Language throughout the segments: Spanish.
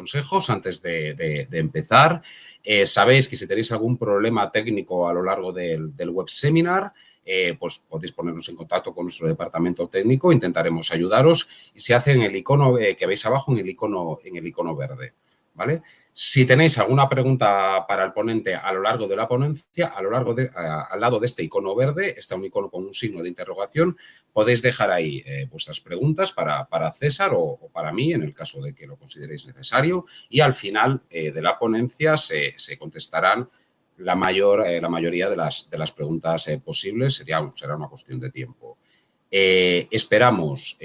consejos antes de empezar. Sabéis que si tenéis algún problema técnico a lo largo del web seminar, pues podéis ponernos en contacto con nuestro departamento técnico, intentaremos ayudaros y se hace en el icono que veis abajo, en el icono verde, ¿vale? Si tenéis alguna pregunta para el ponente a lo largo de la ponencia, al lado de este icono verde está un icono con un signo de interrogación. Podéis dejar ahí vuestras preguntas para César o para mí, en el caso de que lo consideréis necesario, y al final de la ponencia se contestarán la mayoría de las preguntas posibles. Será una cuestión de tiempo. Esperamos,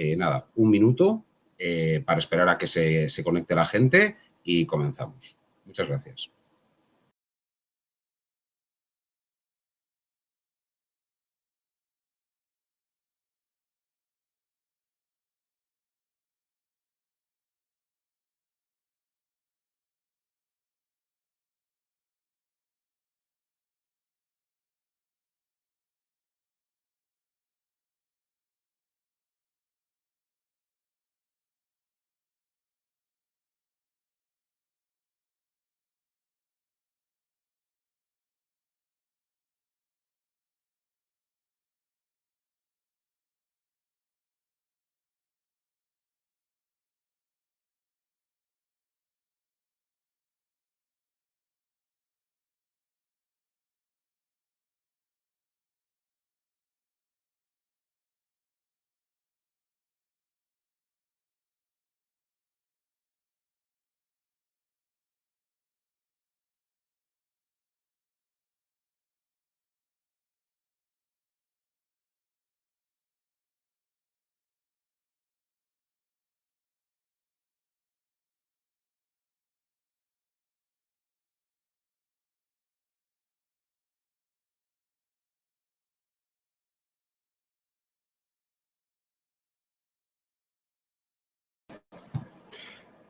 un minuto para esperar a que se conecte la gente y comenzamos. Muchas gracias.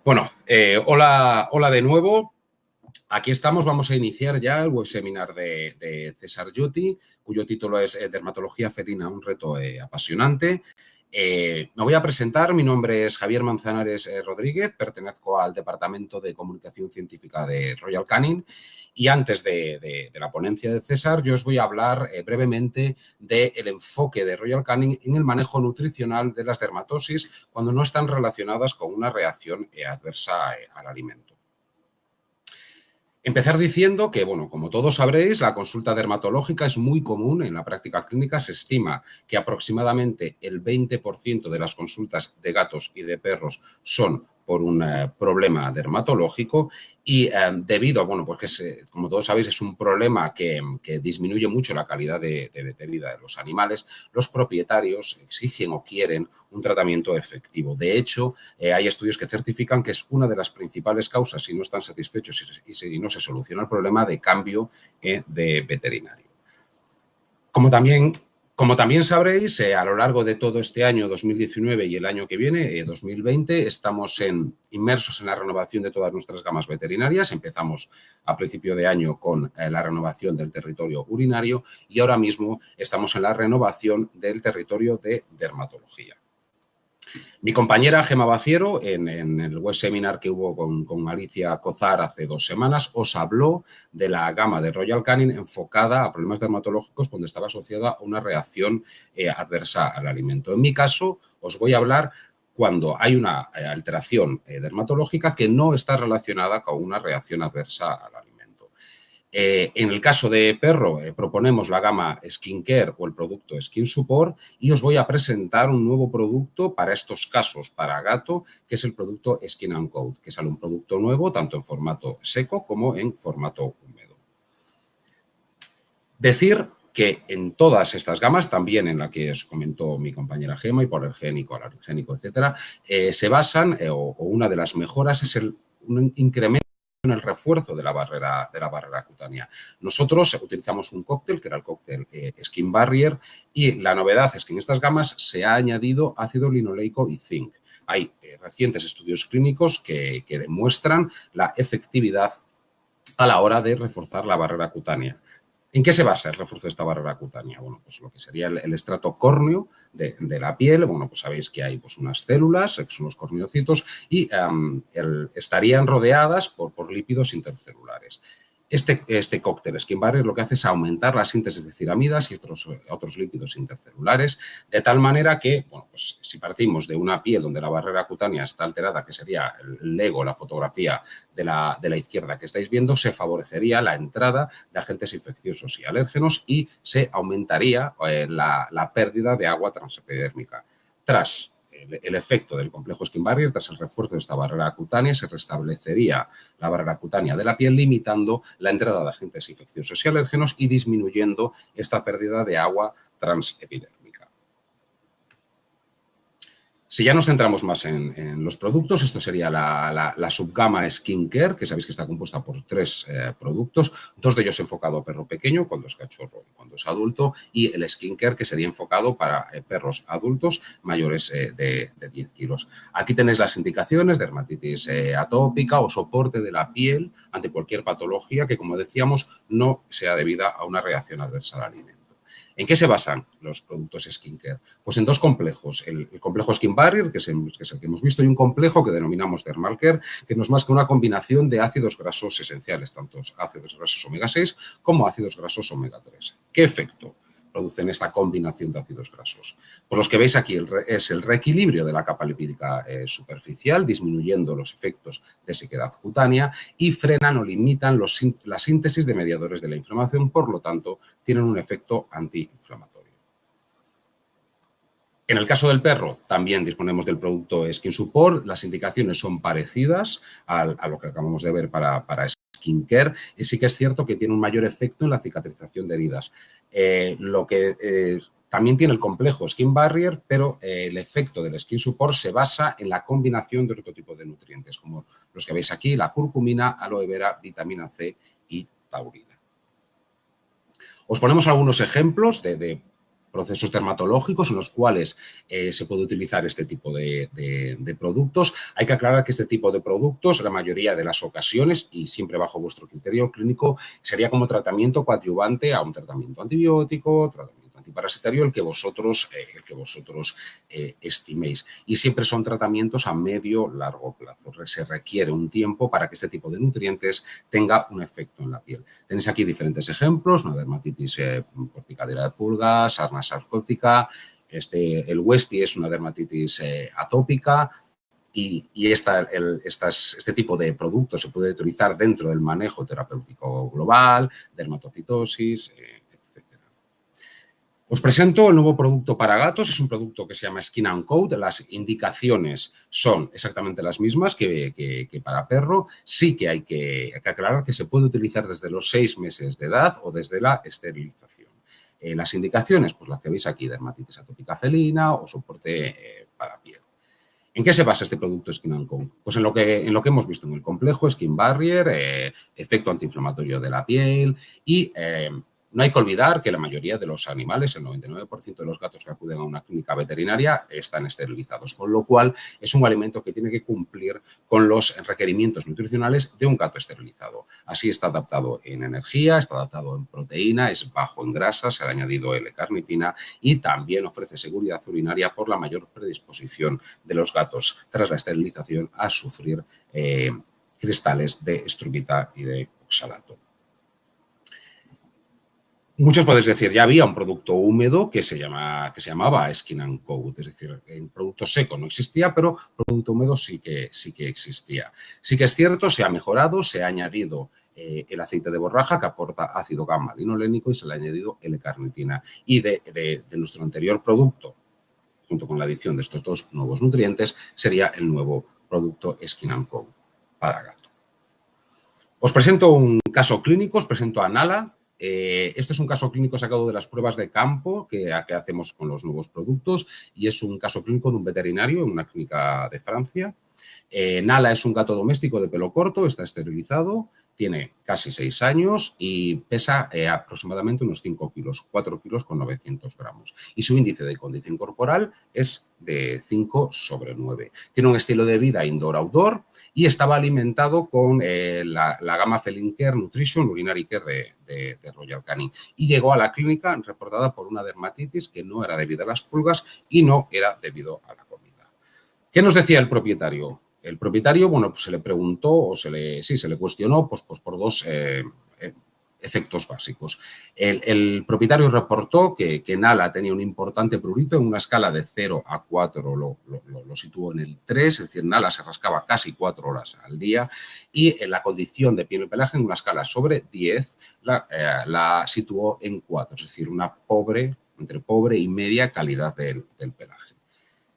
Bueno, hola de nuevo. Aquí estamos, vamos a iniciar ya el web seminar de César Giotti, cuyo título es Dermatología felina, un reto apasionante. Me voy a presentar, mi nombre es Javier Manzanares Rodríguez, pertenezco al Departamento de Comunicación Científica de Royal Canin y antes de la ponencia de César yo os voy a hablar brevemente del enfoque de Royal Canin en el manejo nutricional de las dermatosis cuando no están relacionadas con una reacción adversa al alimento. Empezar diciendo que, bueno, como todos sabréis, la consulta dermatológica es muy común en la práctica clínica. Se estima que aproximadamente el 20% de las consultas de gatos y de perros son por un problema dermatológico y debido a, bueno, pues que como todos sabéis, es un problema que disminuye mucho la calidad de vida de los animales, los propietarios exigen o quieren un tratamiento efectivo. De hecho, hay estudios que certifican que es una de las principales causas, si no están satisfechos y si no se soluciona el problema, de cambio de veterinario. Como también sabréis, a lo largo de todo este año 2019 y el año que viene, 2020, estamos inmersos en la renovación de todas nuestras gamas veterinarias. Empezamos a principio de año con la renovación del territorio urinario y ahora mismo estamos en la renovación del territorio de dermatología. Mi compañera Gemma Baciero, en el web seminar que hubo con Alicia Cozar hace 2 semanas, os habló de la gama de Royal Canin enfocada a problemas dermatológicos cuando estaba asociada a una reacción adversa al alimento. En mi caso, os voy a hablar cuando hay una alteración dermatológica que no está relacionada con una reacción adversa al alimento. En el caso de perro, proponemos la gama Skincare o el producto Skin Support y os voy a presentar un nuevo producto para estos casos, para gato, que es el producto Skin & Coat, que sale un producto nuevo tanto en formato seco como en formato húmedo. Decir que en todas estas gamas, también en la que os comentó mi compañera Gemma, hipoalergénico, alergénico, etcétera, se basan, o una de las mejoras es un incremento en el refuerzo de la barrera cutánea. Nosotros utilizamos un cóctel, que era el cóctel Skin Barrier, y la novedad es que en estas gamas se ha añadido ácido linoleico y zinc. Hay recientes estudios clínicos que demuestran la efectividad a la hora de reforzar la barrera cutánea. ¿En qué se basa el refuerzo de esta barrera cutánea? Bueno, pues lo que sería el estrato córneo de la piel, bueno, pues sabéis que hay pues, unas células, que son los corneocitos, y estarían rodeadas por lípidos intercelulares. Este cóctel Skin Barrier lo que hace es aumentar la síntesis de ciramidas y otros lípidos intercelulares, de tal manera que, bueno, pues si partimos de una piel donde la barrera cutánea está alterada, que sería el Lego, la fotografía de la izquierda que estáis viendo, se favorecería la entrada de agentes infecciosos y alérgenos y se aumentaría la pérdida de agua transepidérmica. Tras el efecto del complejo Skin Barrier, tras el refuerzo de esta barrera cutánea, se restablecería la barrera cutánea de la piel, limitando la entrada de agentes infecciosos y alérgenos y disminuyendo esta pérdida de agua transepidérmica. Si ya nos centramos más en los productos, esto sería la subgama Skincare, que sabéis que está compuesta por 3 productos, 2 de ellos enfocados a perro pequeño, cuando es cachorro y cuando es adulto, y el Skincare, que sería enfocado para perros adultos mayores de 10 kilos. Aquí tenéis las indicaciones: dermatitis atópica o soporte de la piel ante cualquier patología que, como decíamos, no sea debida a una reacción adversa al alimento. ¿En qué se basan los productos skincare? Pues en 2 complejos. El complejo Skin Barrier, que es el que hemos visto, y un complejo que denominamos Dermal Care, que no es más que una combinación de ácidos grasos esenciales, tanto ácidos grasos omega 6 como ácidos grasos omega 3. ¿Qué efecto producen esta combinación de ácidos grasos? Pues los que veis aquí es el reequilibrio de la capa lipídica superficial, disminuyendo los efectos de sequedad cutánea, y frenan o limitan la síntesis de mediadores de la inflamación, por lo tanto, tienen un efecto antiinflamatorio. En el caso del perro, también disponemos del producto Skin Support. Las indicaciones son parecidas a lo que acabamos de ver para Skincare, y sí que es cierto que tiene un mayor efecto en la cicatrización de heridas. También tiene el complejo Skin Barrier, pero el efecto del Skin Support se basa en la combinación de otro tipo de nutrientes, como los que veis aquí: la curcumina, aloe vera, vitamina C y taurina. Os ponemos algunos ejemplos de procesos dermatológicos en los cuales se puede utilizar este tipo de productos. Hay que aclarar que este tipo de productos, la mayoría de las ocasiones, y siempre bajo vuestro criterio clínico, sería como tratamiento coadyuvante a un tratamiento antibiótico, tratamiento antiparasitario, el que vosotros estiméis. Y siempre son tratamientos a medio-largo plazo. Se requiere un tiempo para que este tipo de nutrientes tenga un efecto en la piel. Tenéis aquí diferentes ejemplos: una dermatitis por picadera de pulgas, sarna sarcóptica, el Westie es una dermatitis atópica, y este tipo de productos se puede utilizar dentro del manejo terapéutico global, dermatocitosis, etcétera. Os presento el nuevo producto para gatos. Es un producto que se llama Skin & Coat. Las indicaciones son exactamente las mismas que para perro. Sí que hay que aclarar que se puede utilizar desde los 6 meses de edad o desde la esterilización. Las indicaciones, pues las que veis aquí: dermatitis atópica felina o soporte para piel. ¿En qué se basa este producto Skin & Coat? Pues en lo que hemos visto en el complejo Skin Barrier, efecto antiinflamatorio de la piel, y no hay que olvidar que la mayoría de los animales, el 99% de los gatos que acuden a una clínica veterinaria, están esterilizados, con lo cual es un alimento que tiene que cumplir con los requerimientos nutricionales de un gato esterilizado. Así está adaptado en energía, está adaptado en proteína, es bajo en grasa, se ha añadido L-carnitina, y también ofrece seguridad urinaria por la mayor predisposición de los gatos tras la esterilización a sufrir cristales de estrubita y de oxalato. Muchos podéis decir: ya había un producto húmedo que se llamaba Skin & Coat, es decir, el producto seco no existía, pero el producto húmedo sí que existía. Sí que es cierto, se ha mejorado, se ha añadido el aceite de borraja, que aporta ácido gamma-linolénico, y se le ha añadido L-carnitina. Y de nuestro anterior producto, junto con la adición de estos 2 nuevos nutrientes, sería el nuevo producto Skin & Coat para gato. Os presento un caso clínico, os presento a Nala. Este es un caso clínico sacado de las pruebas de campo que hacemos con los nuevos productos, y es un caso clínico de un veterinario en una clínica de Francia. Nala es un gato doméstico de pelo corto, está esterilizado, tiene casi 6 años y pesa aproximadamente unos 5 kilos, 4 kilos con 900 gramos. Y su índice de condición corporal es de 5/9. Tiene un estilo de vida indoor-outdoor y estaba alimentado con la gama Feline Care Nutrition Urinary Care de Royal Canin. Y llegó a la clínica reportada por una dermatitis que no era debido a las pulgas y no era debido a la comida. ¿Qué nos decía el propietario? El propietario, bueno, pues se le preguntó o se le cuestionó pues por dos efectos básicos. El propietario reportó que Nala tenía un importante prurito en una escala de 0 a 4, lo situó en el 3, es decir, Nala se rascaba casi 4 horas al día y en la condición de piel y pelaje en una escala sobre 10 la situó en 4, es decir, una entre pobre y media calidad del pelaje.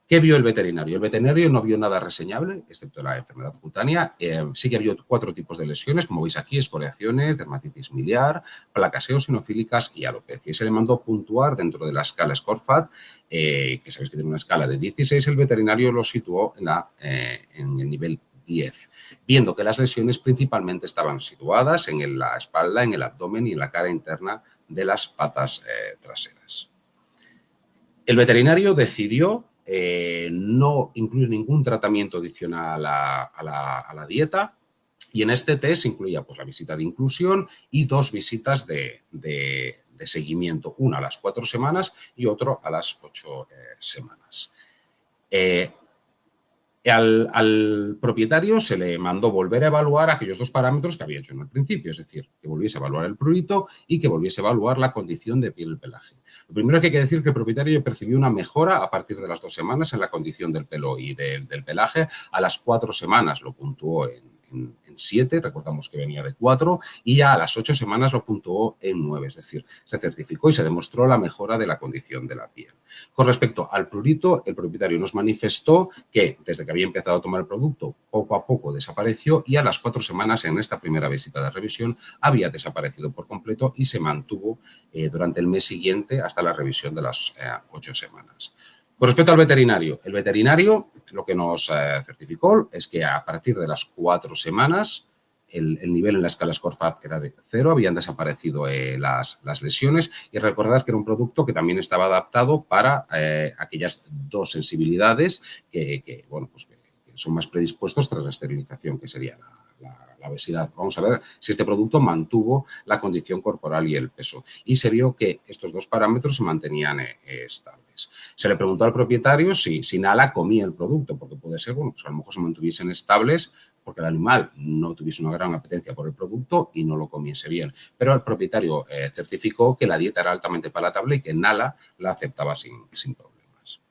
¿Qué vio el veterinario? El veterinario no vio nada reseñable, excepto la enfermedad cutánea. Sí que vio 4 tipos de lesiones, como veis aquí, escoriaciones, dermatitis miliar, placas eosinofílicas y alopecia. Y se le mandó puntuar dentro de la escala SCORFAT, que sabéis que tiene una escala de 16, el veterinario lo situó en el nivel 10, viendo que las lesiones principalmente estaban situadas en la espalda, en el abdomen y en la cara interna de las patas traseras. El veterinario decidió no incluir ningún tratamiento adicional a la dieta y en este test incluía pues, la visita de inclusión y 2 visitas de seguimiento, una a las 4 semanas y otro a las 8 semanas. Al propietario se le mandó volver a evaluar aquellos 2 parámetros que había hecho en el principio, es decir, que volviese a evaluar el prurito y que volviese a evaluar la condición de piel y pelaje. Lo primero que hay que decir es que el propietario percibió una mejora a partir de las 2 semanas en la condición del pelo y del pelaje. A las 4 semanas lo puntuó en 7, recordamos que venía de 4, y ya a las 8 semanas lo puntuó en 9, es decir, se certificó y se demostró la mejora de la condición de la piel. Con respecto al prurito, el propietario nos manifestó que desde que había empezado a tomar el producto, poco a poco desapareció y a las 4 semanas en esta primera visita de revisión había desaparecido por completo y se mantuvo durante el mes siguiente hasta la revisión de las 8 semanas. Con respecto al veterinario, el veterinario lo que nos certificó es que a partir de las 4 semanas el nivel en la escala SCORFAT era de 0, habían desaparecido las lesiones y recordad que era un producto que también estaba adaptado para aquellas 2 sensibilidades que son más predispuestos tras la esterilización, que sería la obesidad. Vamos a ver si este producto mantuvo la condición corporal y el peso. Y se vio que estos 2 parámetros se mantenían estables. Se le preguntó al propietario si Nala comía el producto, porque puede ser, bueno, pues a lo mejor se mantuviesen estables porque el animal no tuviese una gran apetencia por el producto y no lo comiese bien. Pero el propietario certificó que la dieta era altamente palatable y que Nala la aceptaba sin problemas.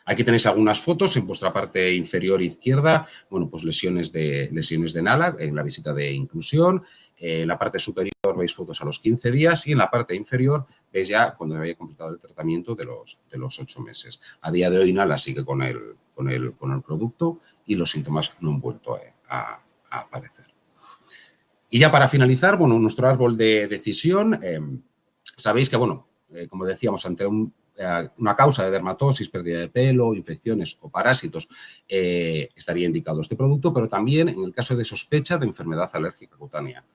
Aquí tenéis algunas fotos en vuestra parte inferior izquierda, bueno, pues lesiones de Nala en la visita de inclusión. En la parte superior veis fotos a los 15 días y en la parte inferior veis ya cuando había completado el tratamiento de los 8 meses. A día de hoy Nala sigue con el producto y los síntomas no han vuelto a aparecer. Y ya para finalizar, bueno, nuestro árbol de decisión, sabéis que, bueno, como decíamos, ante una causa de dermatosis, pérdida de pelo, infecciones o parásitos, estaría indicado este producto, pero también en el caso de sospecha de enfermedad alérgica cutánea.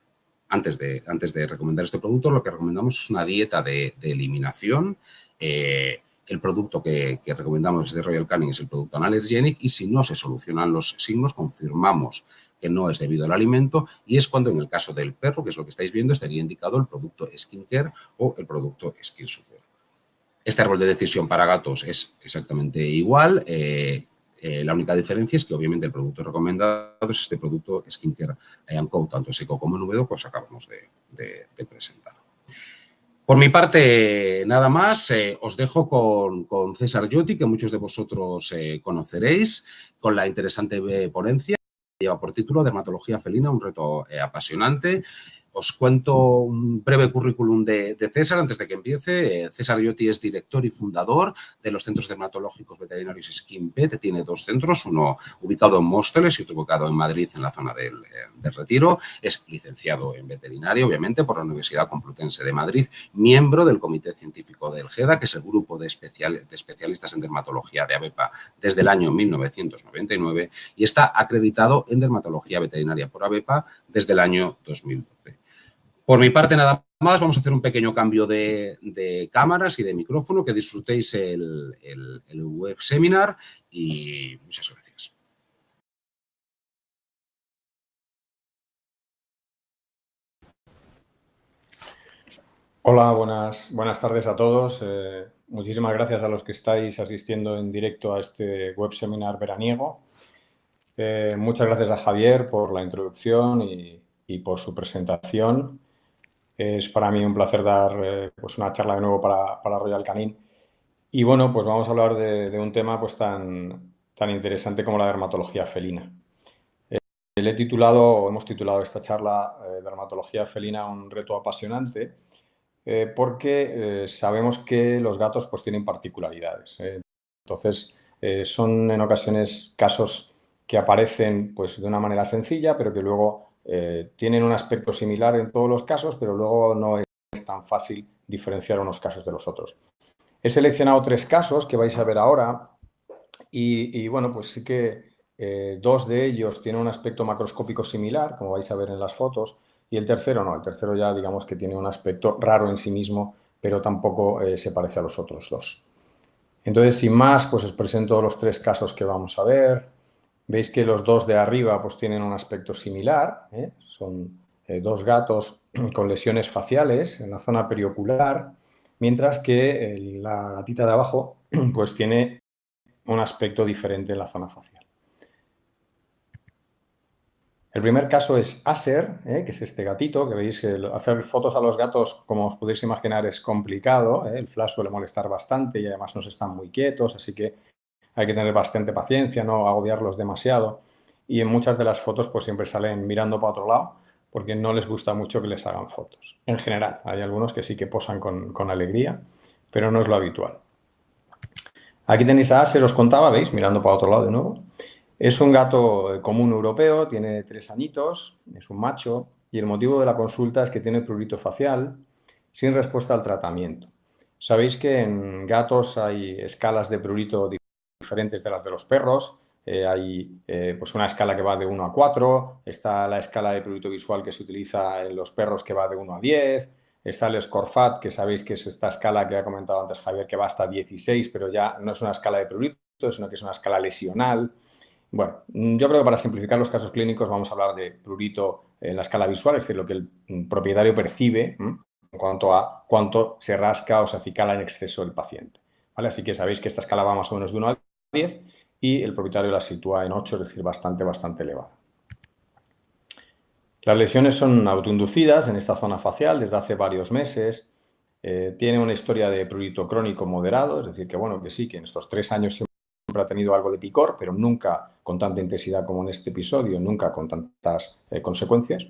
Antes de recomendar este producto, lo que recomendamos es una dieta de eliminación. El producto que recomendamos es de Royal Canin, es el producto Analergenic, y si no se solucionan los signos, confirmamos que no es debido al alimento y es cuando en el caso del perro, que es lo que estáis viendo, estaría indicado el producto Skincare o el producto Skin Support. Este árbol de decisión para gatos es exactamente igual. La única diferencia es que obviamente el producto recomendado es este producto Skincare Co, tanto seco como en húmedo, pues acabamos de presentar. Por mi parte, nada más. Os dejo con César Giotti, que muchos de vosotros conoceréis, con la interesante ponencia que lleva por título Dermatología felina, un reto apasionante. Os cuento un breve currículum de César antes de que empiece. César Giotti es director y fundador de los Centros Dermatológicos Veterinarios SkinVet. Tiene 2 centros, uno ubicado en Móstoles y otro ubicado en Madrid, en la zona del Retiro. Es licenciado en veterinaria, obviamente, por la Universidad Complutense de Madrid, miembro del Comité Científico del GEDA, que es el grupo de especialistas en dermatología de ABEPA desde el año 1999 y está acreditado en dermatología veterinaria por ABEPA desde el año 2012. Por mi parte, nada más. Vamos a hacer un pequeño cambio de cámaras y de micrófono, que disfrutéis el web seminar y muchas gracias. Hola, buenas tardes a todos. Muchísimas gracias a los que estáis asistiendo en directo a este web seminar veraniego. Muchas gracias a Javier por la introducción y por su presentación. Es para mí un placer dar pues una charla de nuevo para Royal Canin. Y bueno, pues vamos a hablar de un tema pues tan interesante como la dermatología felina. Hemos titulado esta charla Dermatología felina, un reto apasionante, porque sabemos que los gatos pues tienen particularidades. Entonces, son en ocasiones casos que aparecen pues de una manera sencilla, pero que luego tienen un aspecto similar en todos los casos, pero luego no es tan fácil diferenciar unos casos de los otros. He seleccionado 3 casos que vais a ver ahora y bueno, pues sí que 2 de ellos tienen un aspecto macroscópico similar, como vais a ver en las fotos, y el tercero no. El tercero ya digamos que tiene un aspecto raro en sí mismo, pero tampoco se parece a los otros 2. Entonces, sin más, pues os presento los 3 casos que vamos a ver. Veis que los 2 de arriba pues tienen un aspecto similar, ¿eh? Son 2 gatos con lesiones faciales en la zona periocular, mientras que la gatita de abajo pues tiene un aspecto diferente en la zona facial. El primer caso es Aser, que es este gatito, que veis que hacer fotos a los gatos, como os podéis imaginar, es complicado. El flash suele molestar bastante y además no están muy quietos, así que hay que tener bastante paciencia, no agobiarlos demasiado. Y en muchas de las fotos pues siempre salen mirando para otro lado porque no les gusta mucho que les hagan fotos. En general, hay algunos que sí que posan con alegría, pero no es lo habitual. Aquí tenéis a Aser, os contaba, ¿veis? Mirando para otro lado de nuevo. Es un gato común europeo, tiene 3 añitos, es un macho y el motivo de la consulta es que tiene prurito facial sin respuesta al tratamiento. Sabéis que en gatos hay escalas de prurito diferentes de las de los perros. Hay pues una escala que va de 1 a 4, está la escala de prurito visual que se utiliza en los perros que va de 1 a 10, está el SCORFAT, que sabéis que es esta escala que ha comentado antes Javier, que va hasta 16, pero ya no es una escala de prurito, sino que es una escala lesional. Bueno, yo creo que para simplificar los casos clínicos vamos a hablar de prurito en la escala visual, es decir, lo que el propietario percibe en cuanto a cuánto se rasca o se acicala en exceso el paciente. ¿Vale? Así que sabéis que esta escala va más o menos de 1 a 10 y el propietario la sitúa en 8, es decir, bastante elevada. Las lesiones son autoinducidas en esta zona facial desde hace varios meses. Tiene una historia de prurito crónico moderado, es decir, que bueno, que sí, que en estos 3 años siempre ha tenido algo de picor, pero nunca con tanta intensidad como en este episodio, nunca con tantas consecuencias.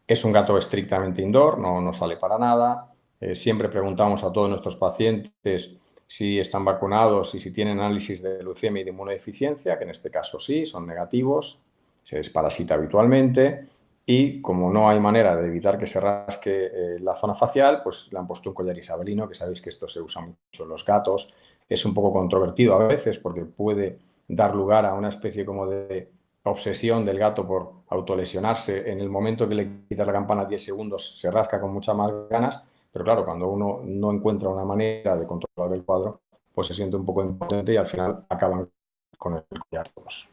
Es un gato estrictamente indoor, no sale para nada. Siempre preguntamos a todos nuestros pacientes si están vacunados y si tienen análisis de leucemia y de inmunodeficiencia, que en este caso sí, son negativos. Se desparasita habitualmente y como no hay manera de evitar que se rasque la zona facial, pues le han puesto un collar isabelino, que sabéis que esto se usa mucho en los gatos. Es un poco controvertido a veces porque puede dar lugar a una especie como de obsesión del gato por autolesionarse. En el momento que le quitas la campana 10 segundos se rasca con muchas más ganas, pero claro, cuando uno no encuentra una manera de controlar el cuadro, pues se siente un poco impotente y al final acaban con el collar todos.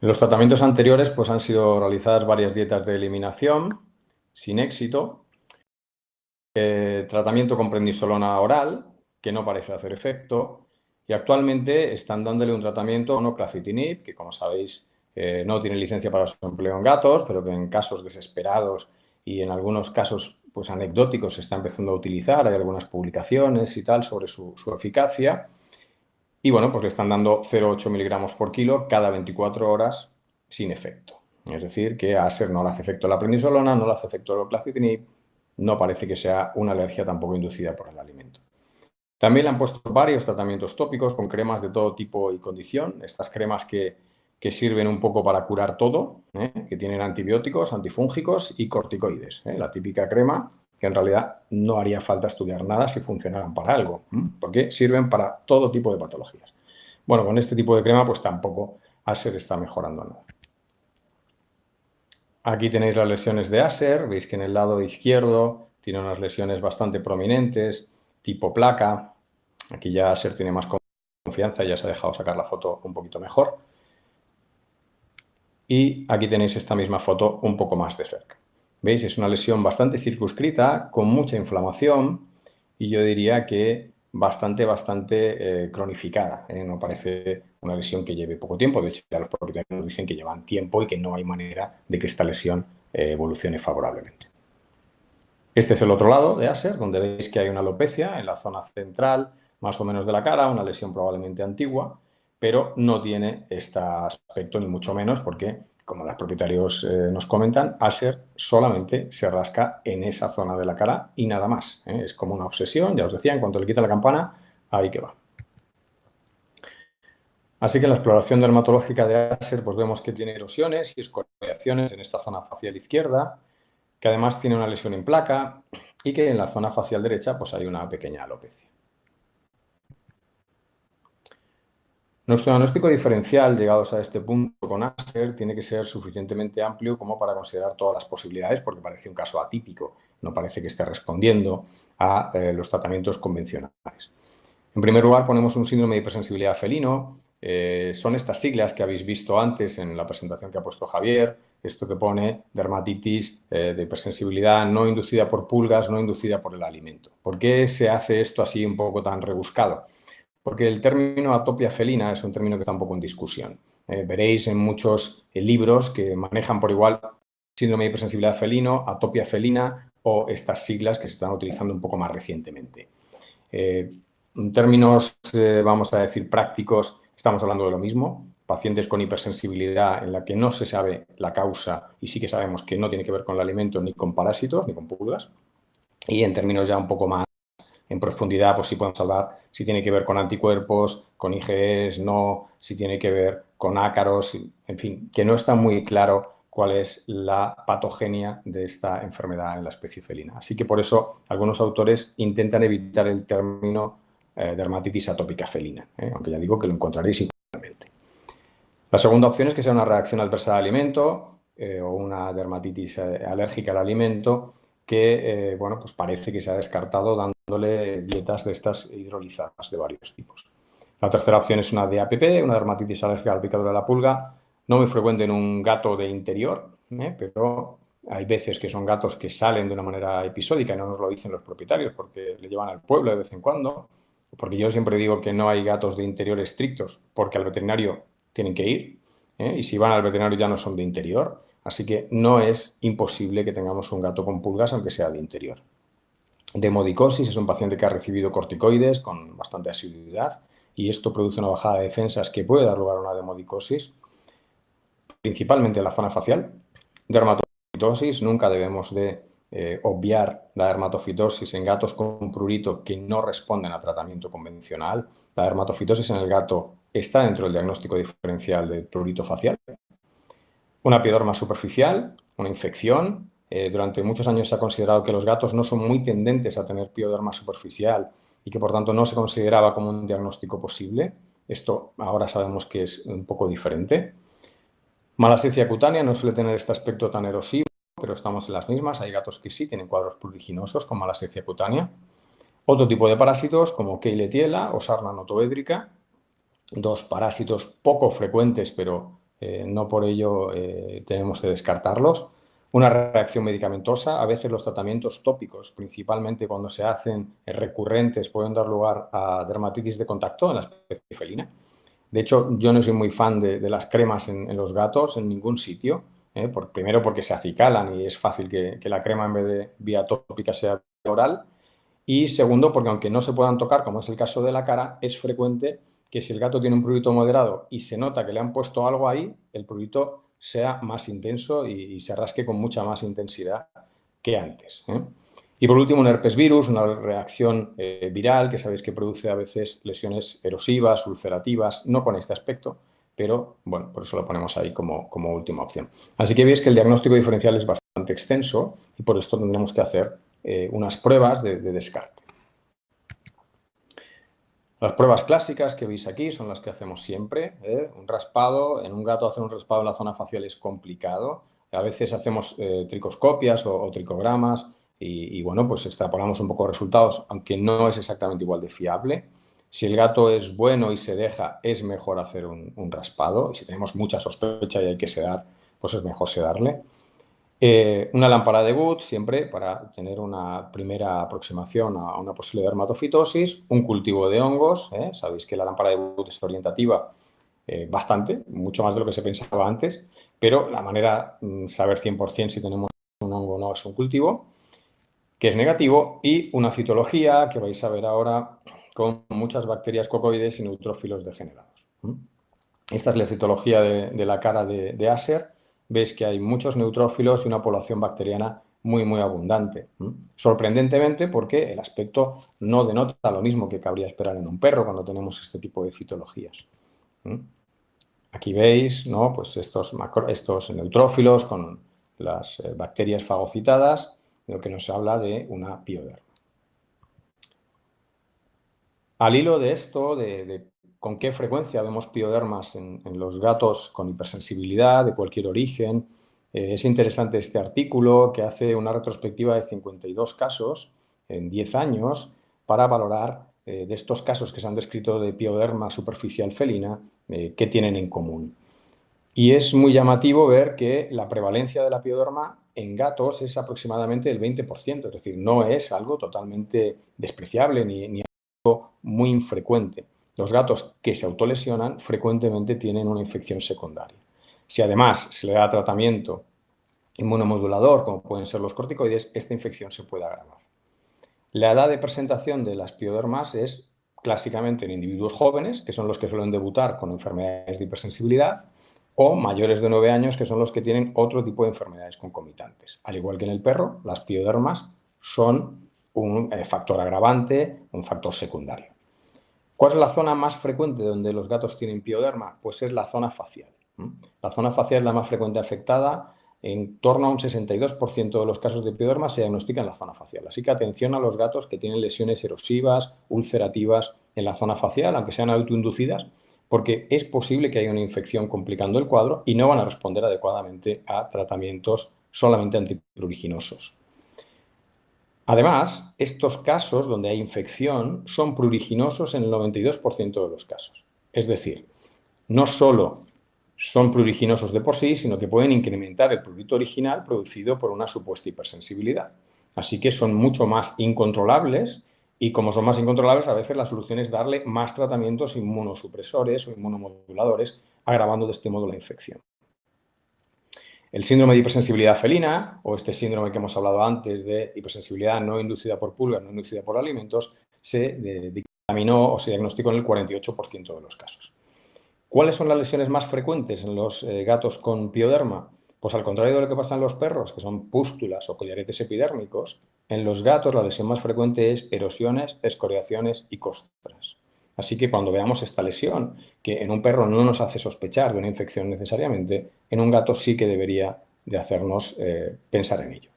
En los tratamientos anteriores pues han sido realizadas varias dietas de eliminación sin éxito. Tratamiento con prednisolona oral, que no parece hacer efecto, y actualmente están dándole un tratamiento a onoclacitinib, que como sabéis no tiene licencia para su empleo en gatos, pero que en casos desesperados y en algunos casos pues anecdóticos se está empezando a utilizar. Hay algunas publicaciones y tal sobre su eficacia. Y bueno, pues le están dando 0,8 miligramos por kilo cada 24 horas sin efecto. Es decir, que a Aser no le hace efecto la prednisolona, no le hace efecto el oclacitinib, no parece que sea una alergia tampoco inducida por el alimento. También le han puesto varios tratamientos tópicos con cremas de todo tipo y condición. Estas cremas que sirven un poco para curar todo, que tienen antibióticos, antifúngicos y corticoides. La típica crema que en realidad no haría falta estudiar nada si funcionaran para algo, porque sirven para todo tipo de patologías. Bueno, con este tipo de crema pues tampoco Aser está mejorando nada. Aquí tenéis las lesiones de Aser, veis que en el lado izquierdo tiene unas lesiones bastante prominentes, tipo placa. Aquí ya Aser tiene más confianza, ya se ha dejado sacar la foto un poquito mejor. Y aquí tenéis esta misma foto un poco más de cerca. ¿Veis? Es una lesión bastante circunscrita, con mucha inflamación y yo diría que bastante cronificada. No parece una lesión que lleve poco tiempo. De hecho, ya los propietarios nos dicen que llevan tiempo y que no hay manera de que esta lesión evolucione favorablemente. Este es el otro lado de Aser, donde veis que hay una alopecia en la zona central, más o menos de la cara, una lesión probablemente antigua, pero no tiene este aspecto ni mucho menos porque, como los propietarios nos comentan, Aser solamente se rasca en esa zona de la cara y nada más. Es como una obsesión, ya os decía, en cuanto le quita la campana, ahí que va. Así que en la exploración dermatológica de Aser pues vemos que tiene erosiones y escoriaciones en esta zona facial izquierda, que además tiene una lesión en placa y que en la zona facial derecha pues hay una pequeña alopecia. Nuestro diagnóstico diferencial, llegados a este punto con Aser, tiene que ser suficientemente amplio como para considerar todas las posibilidades, porque parece un caso atípico, no parece que esté respondiendo a los tratamientos convencionales. En primer lugar, ponemos un síndrome de hipersensibilidad felino. Son estas siglas que habéis visto antes en la presentación que ha puesto Javier, esto que pone dermatitis de hipersensibilidad no inducida por pulgas, no inducida por el alimento. ¿Por qué se hace esto así un poco tan rebuscado? Porque el término atopia felina es un término que está un poco en discusión. Veréis en muchos libros que manejan por igual síndrome de hipersensibilidad felino, atopia felina o estas siglas que se están utilizando un poco más recientemente. En términos, vamos a decir, prácticos, estamos hablando de lo mismo. Pacientes con hipersensibilidad en la que no se sabe la causa y sí que sabemos que no tiene que ver con el alimento ni con parásitos ni con pulgas. Y en términos ya un poco más en profundidad, pues sí podemos hablar si tiene que ver con anticuerpos, con IgEs, no, si tiene que ver con ácaros, en fin, que no está muy claro cuál es la patogenia de esta enfermedad en la especie felina. Así que por eso algunos autores intentan evitar el término dermatitis atópica felina, aunque ya digo que lo encontraréis igualmente. La segunda opción es que sea una reacción adversa al alimento o una dermatitis alérgica al alimento que, bueno, pues parece que se ha descartado dándole dietas de estas hidrolizadas de varios tipos. La tercera opción es una DAPP, una dermatitis alérgica al picadura de la pulga, no muy frecuente en un gato de interior, pero hay veces que son gatos que salen de una manera episódica y no nos lo dicen los propietarios porque le llevan al pueblo de vez en cuando, porque yo siempre digo que no hay gatos de interior estrictos porque al veterinario tienen que ir, y si van al veterinario ya no son de interior, así que no es imposible que tengamos un gato con pulgas aunque sea de interior. Demodicosis es un paciente que ha recibido corticoides con bastante asiduidad y esto produce una bajada de defensas que puede dar lugar a una demodicosis, principalmente en la zona facial. Dermatofitosis, nunca debemos de obviar la dermatofitosis en gatos con prurito que no responden a tratamiento convencional. La dermatofitosis en el gato está dentro del diagnóstico diferencial del prurito facial. Una epiderma superficial, una infección. Durante muchos años se ha considerado que los gatos no son muy tendentes a tener pioderma superficial y que por tanto no se consideraba como un diagnóstico posible. Esto ahora sabemos que es un poco diferente. Malacesia cutánea no suele tener este aspecto tan erosivo, pero estamos en las mismas. Hay gatos que sí tienen cuadros pruriginosos con malacesia cutánea. Otro tipo de parásitos como Klebsiella o sarna notoédrica, dos parásitos poco frecuentes, pero no por ello tenemos que descartarlos. Una reacción medicamentosa, a veces los tratamientos tópicos, principalmente cuando se hacen recurrentes, pueden dar lugar a dermatitis de contacto en la especie felina. De hecho, yo no soy muy fan de las cremas en los gatos en ningún sitio. Primero porque se acicalan y es fácil que la crema en vez de vía tópica sea oral. Y segundo, porque aunque no se puedan tocar, como es el caso de la cara, es frecuente que si el gato tiene un prurito moderado y se nota que le han puesto algo ahí, el prurito sea más intenso y se rasque con mucha más intensidad que antes. Y por último, un herpes virus, una reacción viral que sabéis que produce a veces lesiones erosivas, ulcerativas, no con este aspecto, pero bueno, por eso lo ponemos ahí como última opción. Así que veis que el diagnóstico diferencial es bastante extenso y por esto tendremos que hacer unas pruebas de descarte. Las pruebas clásicas que veis aquí son las que hacemos siempre. Un raspado, en un gato hacer un raspado en la zona facial es complicado. A veces hacemos tricoscopias o tricogramas y bueno, pues extrapolamos un poco resultados, aunque no es exactamente igual de fiable. Si el gato es bueno y se deja, es mejor hacer un raspado. Y si tenemos mucha sospecha y hay que sedar, pues es mejor sedarle. Una lámpara de Wood, siempre para tener una primera aproximación a una posible dermatofitosis. Un cultivo de hongos. Sabéis que la lámpara de Wood es orientativa bastante, mucho más de lo que se pensaba antes, pero la manera de saber 100% si tenemos un hongo o no es un cultivo, que es negativo, y una citología que vais a ver ahora con muchas bacterias cocoides y neutrófilos degenerados. Esta es la citología de la cara de Aser. Veis que hay muchos neutrófilos y una población bacteriana muy, muy abundante. Sorprendentemente, porque el aspecto no denota lo mismo que cabría esperar en un perro cuando tenemos este tipo de citologías. Aquí veis, ¿no?, pues estos neutrófilos con las bacterias fagocitadas, lo que nos habla de una pioderma. Al hilo de esto, de con qué frecuencia vemos piodermas en los gatos con hipersensibilidad de cualquier origen, es interesante este artículo que hace una retrospectiva de 52 casos en 10 años para valorar de estos casos que se han descrito de pioderma superficial felina, qué tienen en común. Y es muy llamativo ver que la prevalencia de la pioderma en gatos es aproximadamente el 20%, es decir, no es algo totalmente despreciable ni algo muy infrecuente. Los gatos que se autolesionan frecuentemente tienen una infección secundaria. Si además se le da tratamiento inmunomodulador, como pueden ser los corticoides, esta infección se puede agravar. La edad de presentación de las piodermas es clásicamente en individuos jóvenes, que son los que suelen debutar con enfermedades de hipersensibilidad, o mayores de 9 años, que son los que tienen otro tipo de enfermedades concomitantes. Al igual que en el perro, las piodermas son un factor agravante, un factor secundario. ¿Cuál es la zona más frecuente donde los gatos tienen pioderma? Pues es la zona facial. La zona facial es la más frecuente afectada. En torno a un 62% de los casos de pioderma se diagnostican en la zona facial. Así que atención a los gatos que tienen lesiones erosivas, ulcerativas en la zona facial, aunque sean autoinducidas, porque es posible que haya una infección complicando el cuadro y no van a responder adecuadamente a tratamientos solamente antipruriginosos. Además, estos casos donde hay infección son pruriginosos en el 92% de los casos. Es decir, no solo son pruriginosos de por sí, sino que pueden incrementar el prurito original producido por una supuesta hipersensibilidad. Así que son mucho más incontrolables y como son más incontrolables, a veces la solución es darle más tratamientos inmunosupresores o inmunomoduladores, agravando de este modo la infección. El síndrome de hipersensibilidad felina, o este síndrome que hemos hablado antes de hipersensibilidad no inducida por pulgas, no inducida por alimentos, se dictaminó o se diagnosticó en el 48% de los casos. ¿Cuáles son las lesiones más frecuentes en los gatos con pioderma? Pues al contrario de lo que pasa en los perros, que son pústulas o collaretes epidérmicos, en los gatos la lesión más frecuente es erosiones, escoriaciones y costras. Así que cuando veamos esta lesión, que en un perro no nos hace sospechar de una infección necesariamente, en un gato sí que debería de hacernos pensar en ello.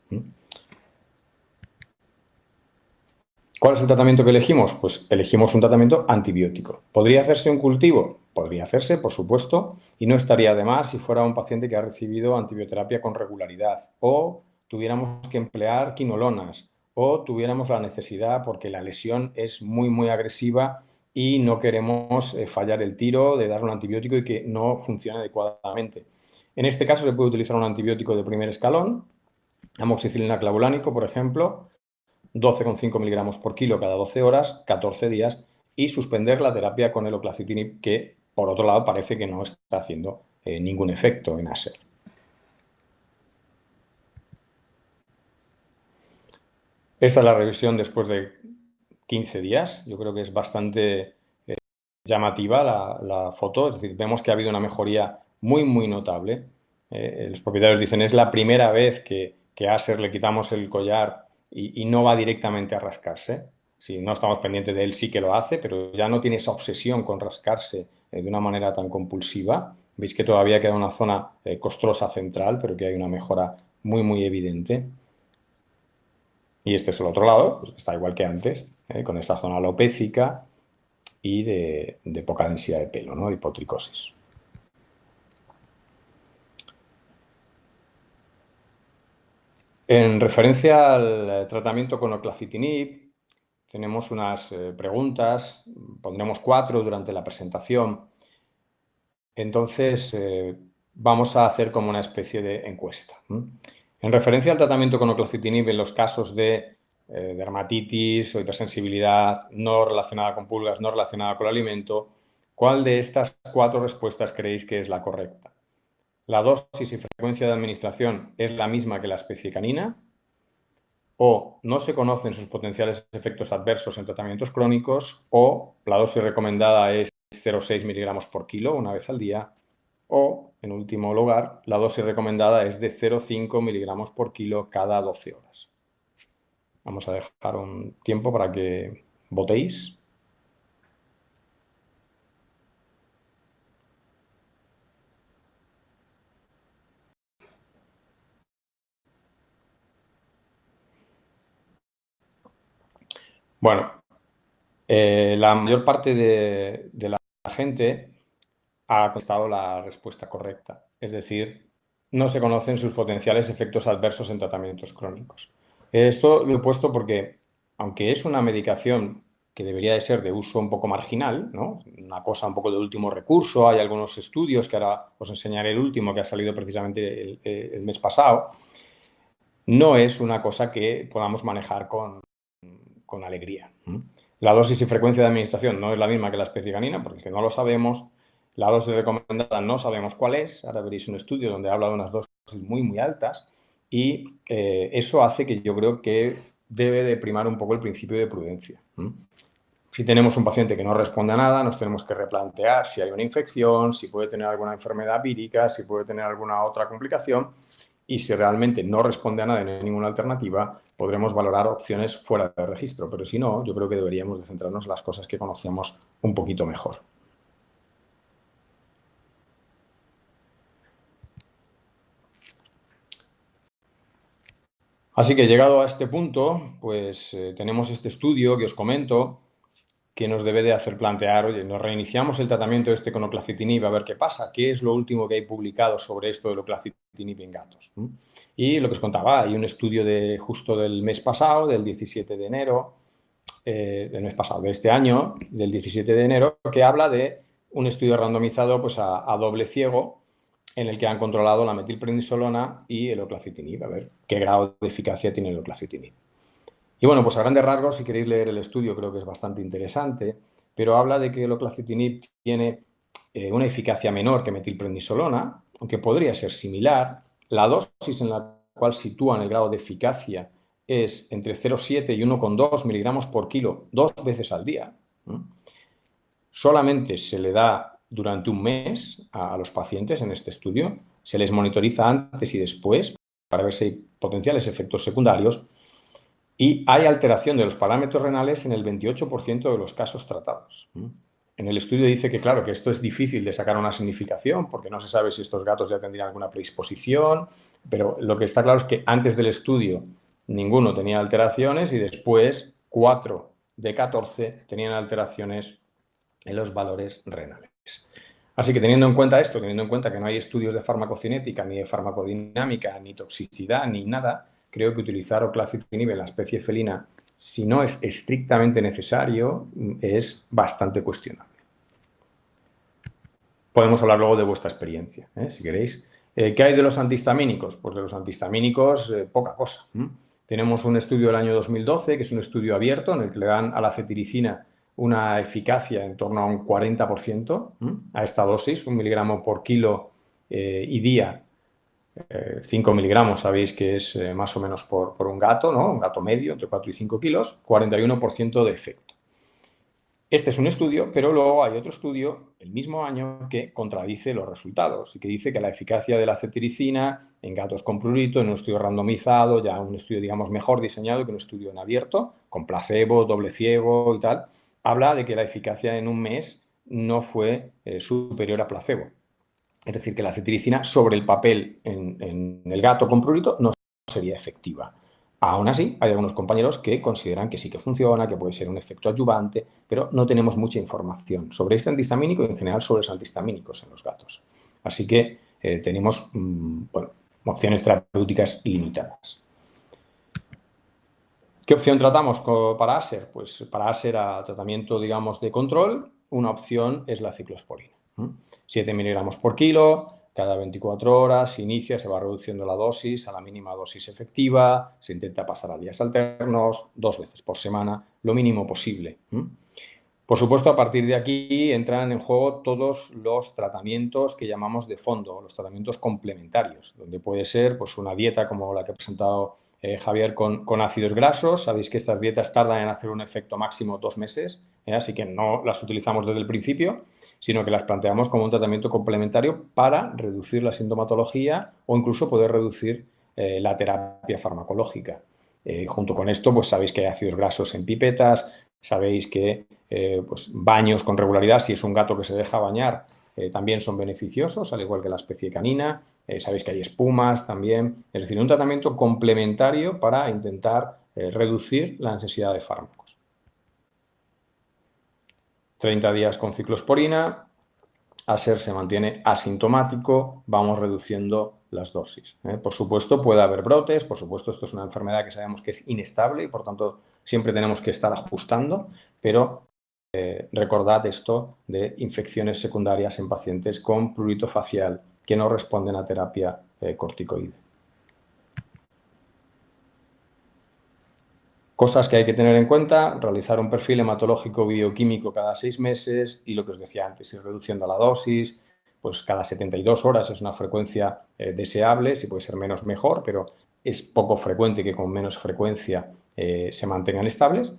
¿Cuál es el tratamiento que elegimos? Pues elegimos un tratamiento antibiótico. ¿Podría hacerse un cultivo? Podría hacerse, por supuesto, y no estaría de más si fuera un paciente que ha recibido antibioterapia con regularidad, o tuviéramos que emplear quinolonas, o tuviéramos la necesidad porque la lesión es muy, muy agresiva y no queremos fallar el tiro de dar un antibiótico y que no funcione adecuadamente. En este caso se puede utilizar un antibiótico de primer escalón, amoxicilina clavulánico, por ejemplo, 12,5 miligramos por kilo cada 12 horas, 14 días, y suspender la terapia con el oclacitinib, que por otro lado parece que no está haciendo ningún efecto en Aser. Esta es la revisión después de 15 días. Yo creo que es bastante llamativa la foto, es decir, vemos que ha habido una mejoría muy, muy notable. Los propietarios dicen, es la primera vez que a Aser le quitamos el collar y no va directamente a rascarse. Si no estamos pendientes de él, sí que lo hace, pero ya no tiene esa obsesión con rascarse de una manera tan compulsiva. Veis que todavía queda una zona costrosa central, pero que hay una mejora muy, muy evidente. Y este es el otro lado, pues está igual que antes, con esta zona alopécica y de poca densidad de pelo, ¿no? Hipotricosis. En referencia al tratamiento con oclacitinib, tenemos unas preguntas, pondremos 4 durante la presentación. Entonces, vamos a hacer como una especie de encuesta. En referencia al tratamiento con oclacitinib en los casos de dermatitis o hipersensibilidad no relacionada con pulgas, no relacionada con el alimento, ¿cuál de estas 4 respuestas creéis que es la correcta? ¿La dosis y frecuencia de administración es la misma que la especie canina? ¿O no se conocen sus potenciales efectos adversos en tratamientos crónicos? ¿O la dosis recomendada es 0,6 miligramos por kilo una vez al día? O, en último lugar, la dosis recomendada es de 0,5 miligramos por kilo cada 12 horas. Vamos a dejar un tiempo para que votéis. Bueno, la mayor parte de la gente ha contestado la respuesta correcta. Es decir, no se conocen sus potenciales efectos adversos en tratamientos crónicos. Esto lo he puesto porque, aunque es una medicación que debería de ser de uso un poco marginal, ¿no? Una cosa un poco de último recurso, hay algunos estudios que ahora os enseñaré el último que ha salido precisamente el mes pasado, no es una cosa que podamos manejar con alegría. La dosis y frecuencia de administración no es la misma que la especie canina, porque no lo sabemos. La dosis recomendada no sabemos cuál es. Ahora veréis un estudio donde habla de unas dosis muy, muy altas. Y eso hace que yo creo que debe de primar un poco el principio de prudencia. Si tenemos un paciente que no responde a nada, nos tenemos que replantear si hay una infección, si puede tener alguna enfermedad vírica, si puede tener alguna otra complicación. Y si realmente no responde a nada y no hay ninguna alternativa, podremos valorar opciones fuera de registro. Pero si no, yo creo que deberíamos de centrarnos en las cosas que conocemos un poquito mejor. Así que llegado a este punto, pues tenemos este estudio que os comento que nos debe de hacer plantear, oye, nos reiniciamos el tratamiento este con oclacitinib a ver qué pasa, qué es lo último que hay publicado sobre esto del oclacitinib en gatos. Y lo que os contaba, hay un estudio de justo del mes pasado, del 17 de enero, del mes pasado, de este año, del 17 de enero, que habla de un estudio randomizado pues, a doble ciego en el que han controlado la metilprednisolona y el oclacitinib, a ver qué grado de eficacia tiene el oclacitinib. Y bueno, pues a grandes rasgos, si queréis leer el estudio, creo que es bastante interesante, pero habla de que el oclacitinib tiene una eficacia menor que metilprednisolona, aunque podría ser similar. La dosis en la cual sitúan el grado de eficacia es entre 0,7 y 1,2 miligramos por kilo 2 veces al día. Solamente se le da durante un mes a los pacientes en este estudio, se les monitoriza antes y después para ver si hay potenciales efectos secundarios y hay alteración de los parámetros renales en el 28% de los casos tratados. En el estudio dice que, claro, que esto es difícil de sacar una significación porque no se sabe si estos gatos ya tendrían alguna predisposición, pero lo que está claro es que antes del estudio ninguno tenía alteraciones y después 4 de 14 tenían alteraciones en los valores renales. Así que teniendo en cuenta esto, teniendo en cuenta que no hay estudios de farmacocinética, ni de farmacodinámica, ni toxicidad, ni nada, creo que utilizar oclacitinib en la especie felina, si no es estrictamente necesario, es bastante cuestionable. Podemos hablar luego de vuestra experiencia, si queréis. ¿Qué hay de los antihistamínicos? Pues de los antihistamínicos, poca cosa. Tenemos un estudio del año 2012, que es un estudio abierto, en el que le dan a la cetiricina una eficacia en torno a un 40% a esta dosis, 1 miligramo por kilo y día. 5 miligramos sabéis que es más o menos por un gato, ¿no? Un gato medio, entre 4 y 5 kilos, 41% de efecto. Este es un estudio, pero luego hay otro estudio el mismo año que contradice los resultados y que dice que la eficacia de la cetiricina en gatos con prurito, en un estudio randomizado, ya un estudio, digamos, mejor diseñado que un estudio en abierto, con placebo, doble ciego y tal, habla de que la eficacia en un mes no fue superior a placebo. Es decir, que la cetiricina sobre el papel en el gato con prurito no sería efectiva. Aún así, hay algunos compañeros que consideran que sí que funciona, que puede ser un efecto adyuvante, pero no tenemos mucha información sobre este antihistamínico y en general sobre los antihistamínicos en los gatos. Así que tenemos bueno, opciones terapéuticas limitadas. ¿Qué opción tratamos para ASER? Pues para ASER a tratamiento, digamos, de control, una opción es la ciclosporina. 7 miligramos por kilo, cada 24 horas, se inicia, se va reduciendo la dosis a la mínima dosis efectiva, se intenta pasar a días alternos, 2 veces por semana, lo mínimo posible. Por supuesto, a partir de aquí entran en juego todos los tratamientos que llamamos de fondo, los tratamientos complementarios, donde puede ser pues, una dieta como la que ha presentado Javier con ácidos grasos. Sabéis que estas dietas tardan en hacer un efecto máximo 2 meses, así que no las utilizamos desde el principio, sino que las planteamos como un tratamiento complementario para reducir la sintomatología o incluso poder reducir la terapia farmacológica. Junto con esto, pues sabéis que hay ácidos grasos en pipetas, sabéis que pues baños con regularidad, si es un gato que se deja bañar, también son beneficiosos, al igual que la especie canina. Sabéis que hay espumas también. Es decir, un tratamiento complementario para intentar reducir la necesidad de fármacos. 30 días con ciclosporina, ASER se mantiene asintomático, vamos reduciendo las dosis. Por supuesto, puede haber brotes, por supuesto, esto es una enfermedad que sabemos que es inestable y, por tanto, siempre tenemos que estar ajustando, pero recordad esto de infecciones secundarias en pacientes con prurito facial que no responden a terapia corticoide. Cosas que hay que tener en cuenta: realizar un perfil hematológico bioquímico cada 6 meses y lo que os decía antes, ir reduciendo la dosis, pues cada 72 horas es una frecuencia deseable, si puede ser menos mejor, pero es poco frecuente que con menos frecuencia se mantengan estables,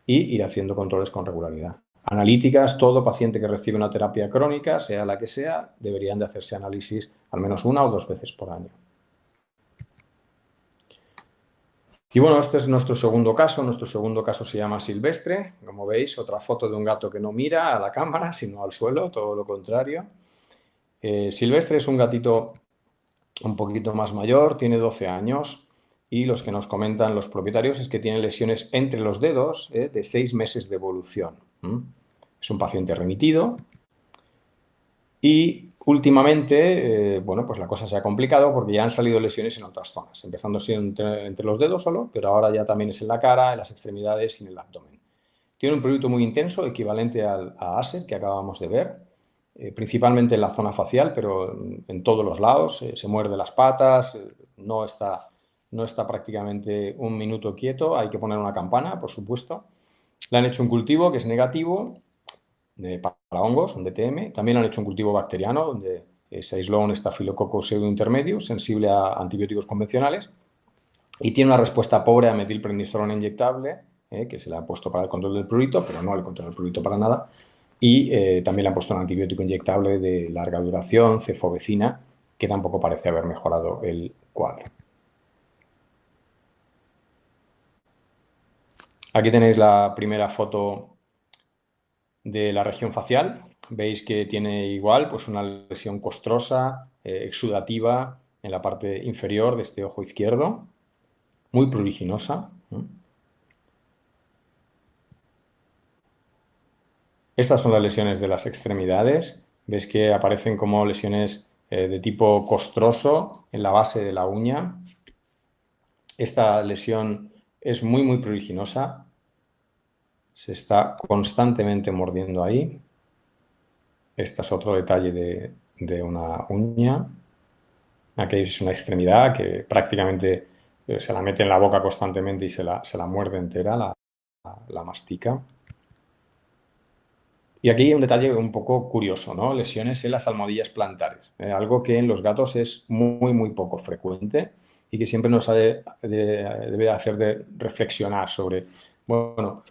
y ir haciendo controles con regularidad. Analíticas: todo paciente que recibe una terapia crónica, sea la que sea, deberían de hacerse análisis al menos 1 o 2 veces por año. Y bueno, este es nuestro segundo caso. Nuestro segundo caso se llama Silvestre. Como veis, otra foto de un gato que no mira a la cámara, sino al suelo, todo lo contrario. Silvestre es un gatito un poquito más mayor, tiene 12 años, y los que nos comentan los propietarios es que tiene lesiones entre los dedos de 6 meses de evolución. Es un paciente remitido y últimamente, bueno, pues la cosa se ha complicado porque ya han salido lesiones en otras zonas, empezando entre los dedos solo, pero ahora ya también es en la cara, en las extremidades y en el abdomen. Tiene un prurito muy intenso, equivalente a ASER, que acabamos de ver, principalmente en la zona facial, pero en todos los lados. Se muerde las patas, no está prácticamente un minuto quieto, hay que poner una campana, por supuesto. Le han hecho un cultivo que es negativo para hongos, un DTM. También han hecho un cultivo bacteriano donde se aisló un estafilococcus pseudointermedio sensible a antibióticos convencionales y tiene una respuesta pobre a metilprednisolona inyectable, que se le ha puesto para el control del prurito, pero no el control del prurito para nada. Y también le han puesto un antibiótico inyectable de larga duración, cefovecina, que tampoco parece haber mejorado el cuadro. Aquí tenéis la primera foto de la región facial. Veis que tiene igual pues una lesión costrosa, exudativa en la parte inferior de este ojo izquierdo, muy pruriginosa. Estas son las lesiones de las extremidades. Veis que aparecen como lesiones de tipo costroso en la base de la uña. Esta lesión es muy pruriginosa. Se está constantemente mordiendo ahí. Este es otro detalle de una uña. Aquí es una extremidad que prácticamente se la mete en la boca constantemente y se la muerde entera, la mastica. Y aquí hay un detalle un poco curioso, ¿no? Lesiones en las almohadillas plantares, algo que en los gatos es muy poco frecuente y que siempre nos debe hacer de reflexionar sobre, bueno,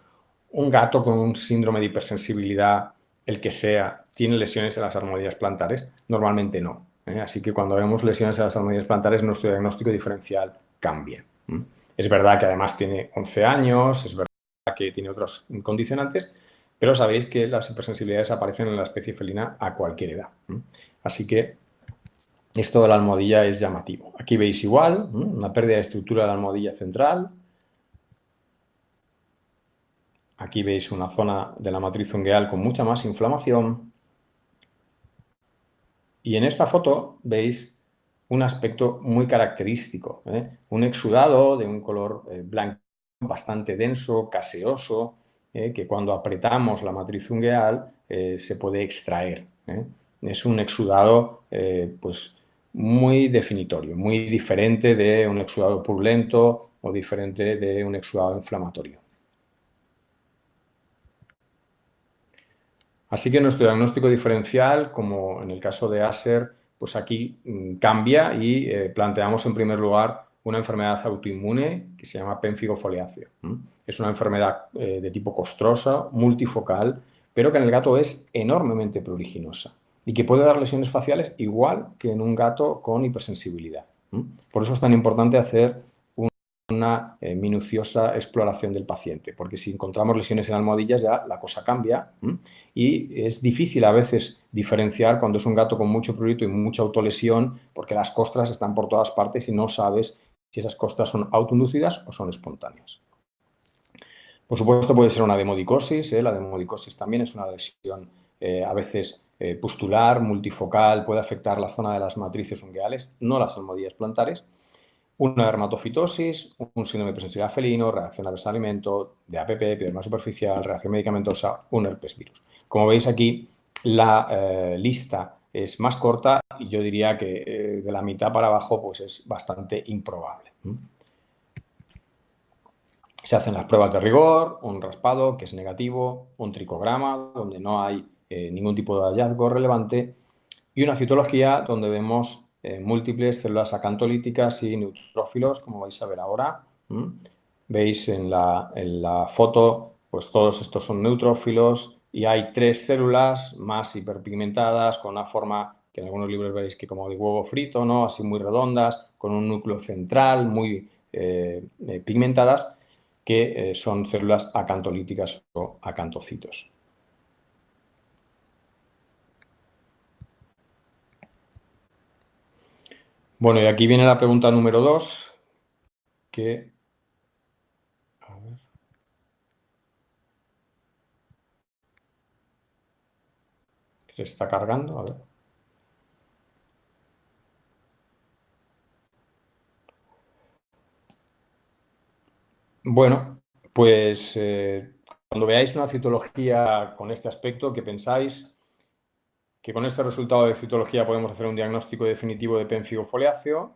un gato con un síndrome de hipersensibilidad, el que sea, ¿tiene lesiones en las almohadillas plantares? Normalmente no. Así que cuando vemos lesiones en las almohadillas plantares, nuestro diagnóstico diferencial cambia. Es verdad que además tiene 11 años, es verdad que tiene otros condicionantes, pero sabéis que las hipersensibilidades aparecen en la especie felina a cualquier edad. Así que esto de la almohadilla es llamativo. Aquí veis igual, una pérdida de estructura de la almohadilla central. Aquí veis una zona de la matriz ungueal con mucha más inflamación. Y en esta foto veis un aspecto muy característico, un exudado de un color blanco bastante denso, caseoso, que cuando apretamos la matriz ungueal se puede extraer. Es un exudado pues, muy definitorio, muy diferente de un exudado purulento o diferente de un exudado inflamatorio. Así que nuestro diagnóstico diferencial, como en el caso de Aser, pues aquí cambia y planteamos en primer lugar una enfermedad autoinmune que se llama pénfigo foliáceo. Es una enfermedad de tipo costrosa, multifocal, pero que en el gato es enormemente pruriginosa y que puede dar lesiones faciales igual que en un gato con hipersensibilidad. Por eso es tan importante hacer una minuciosa exploración del paciente, porque si encontramos lesiones en almohadillas ya la cosa cambia y es difícil a veces diferenciar cuando es un gato con mucho prurito y mucha autolesión, porque las costras están por todas partes y no sabes si esas costras son autoinducidas o son espontáneas. Por supuesto puede ser una demodicosis, la demodicosis también es una lesión a veces pustular, multifocal, puede afectar la zona de las matrices ungueales, no las almohadillas plantares. Una dermatofitosis, un síndrome de hipersensibilidad felino, reacción a alimento, DAPP, epiderma superficial, reacción medicamentosa, un herpes virus. Como veis aquí, la lista es más corta y yo diría que de la mitad para abajo pues es bastante improbable. Se hacen las pruebas de rigor, un raspado que es negativo, un tricograma donde no hay ningún tipo de hallazgo relevante y una citología donde vemos múltiples células acantolíticas y neutrófilos, como vais a ver ahora. Veis en la foto, pues todos estos son neutrófilos y hay 3 células más hiperpigmentadas con una forma que en algunos libros veis que como de huevo frito, ¿no? Así muy redondas, con un núcleo central muy pigmentadas, que son células acantolíticas o acantocitos. Bueno, y aquí viene la pregunta número 2, que... A ver. Se está cargando, a ver. Bueno, pues cuando veáis una citología con este aspecto, ¿qué pensáis? Que con este resultado de citología podemos hacer un diagnóstico definitivo de pénfigo foliáceo.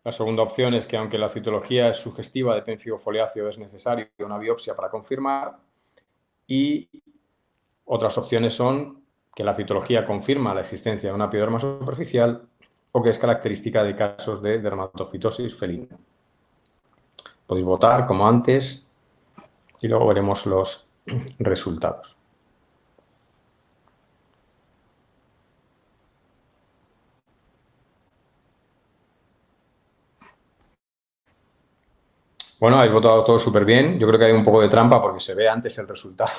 La segunda opción es que aunque la citología es sugestiva de pénfigo foliáceo, es necesaria una biopsia para confirmar. Y otras opciones son que la citología confirma la existencia de una epiderma superficial o que es característica de casos de dermatofitosis felina. Podéis votar como antes y luego veremos los resultados. Bueno, habéis votado todo súper bien. Yo creo que hay un poco de trampa porque se ve antes el resultado.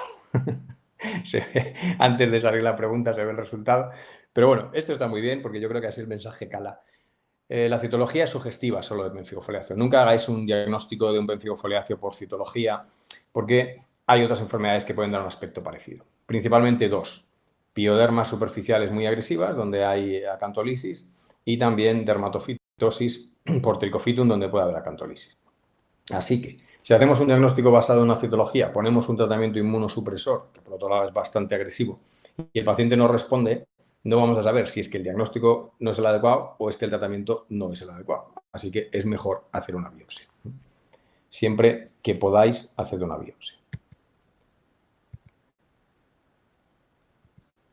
Se ve, antes de salir la pregunta se ve el resultado. Pero bueno, esto está muy bien porque yo creo que así el mensaje cala. La citología es sugestiva solo de pénfigo foliáceo. Nunca hagáis un diagnóstico de un pénfigo foliáceo por citología porque hay otras enfermedades que pueden dar un aspecto parecido. Principalmente 2. Piodermas superficiales muy agresivas, donde hay acantolisis, y también dermatofitosis por tricofitum, donde puede haber acantolisis. Así que, si hacemos un diagnóstico basado en una citología, ponemos un tratamiento inmunosupresor, que por otro lado es bastante agresivo, y el paciente no responde, no vamos a saber si es que el diagnóstico no es el adecuado o es que el tratamiento no es el adecuado. Así que es mejor hacer una biopsia. Siempre que podáis, haced una biopsia.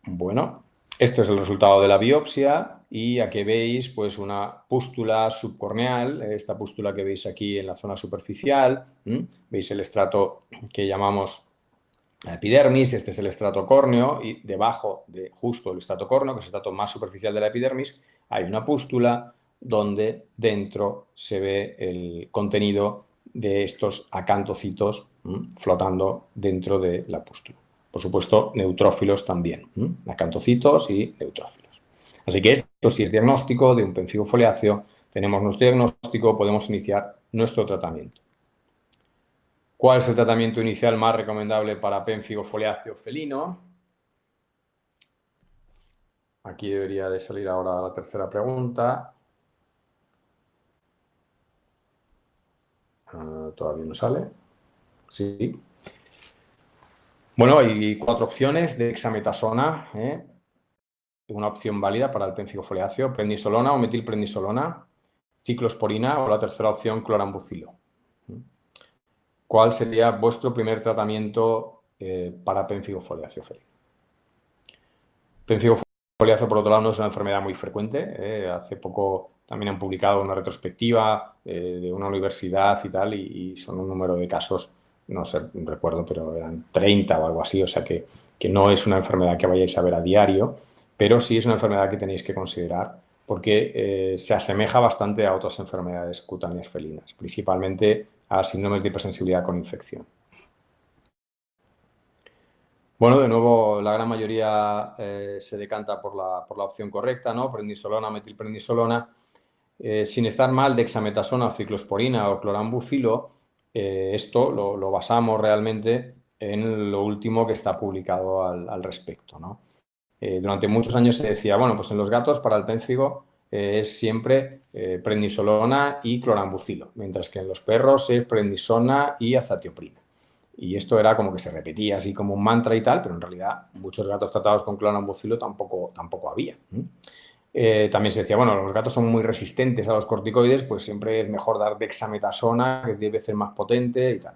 Bueno, esto es el resultado de la biopsia y aquí veis pues una pústula subcorneal, esta pústula que veis aquí en la zona superficial, veis el estrato que llamamos epidermis, este es el estrato córneo y debajo de justo el estrato córneo, que es el estrato más superficial de la epidermis, hay una pústula donde dentro se ve el contenido de estos acantocitos flotando dentro de la pústula. Por supuesto, neutrófilos también, acantocitos y neutrófilos. Así que esto sí es diagnóstico de un pénfigo foliáceo, tenemos nuestro diagnóstico, podemos iniciar nuestro tratamiento. ¿Cuál es el tratamiento inicial más recomendable para pénfigo foliáceo felino? Aquí debería de salir ahora la tercera pregunta. Todavía no sale. Sí. Bueno, hay 4 opciones de dexametasona. una opción válida para el pénfigo foliáceo, prednisolona o metilprednisolona, ciclosporina o la tercera opción, clorambucilo. ¿Cuál sería vuestro primer tratamiento para pénfigo foliáceo, Félix? Pénfigo foliáceo, por otro lado, no es una enfermedad muy frecuente. Hace poco también han publicado una retrospectiva de una universidad y tal, y son un número de casos, no sé, recuerdo, pero eran 30 o algo así, o sea que no es una enfermedad que vayáis a ver a diario, pero sí es una enfermedad que tenéis que considerar porque se asemeja bastante a otras enfermedades cutáneas felinas, principalmente a síndromes de hipersensibilidad con infección. Bueno, de nuevo, la gran mayoría se decanta por la opción correcta, ¿no? Prednisolona, metilprednisolona. Sin estar mal, dexametasona, ciclosporina o clorambucilo, esto lo basamos realmente en lo último que está publicado al respecto, ¿no? Durante muchos años se decía, bueno, pues en los gatos para el pénfigo es siempre prednisolona y clorambucilo, mientras que en los perros es prednisona y azatioprina. Y esto era como que se repetía así como un mantra y tal, pero en realidad muchos gatos tratados con clorambucilo tampoco había. También se decía, bueno, los gatos son muy resistentes a los corticoides, pues siempre es mejor dar dexametasona, que es 10 veces más potente y tal.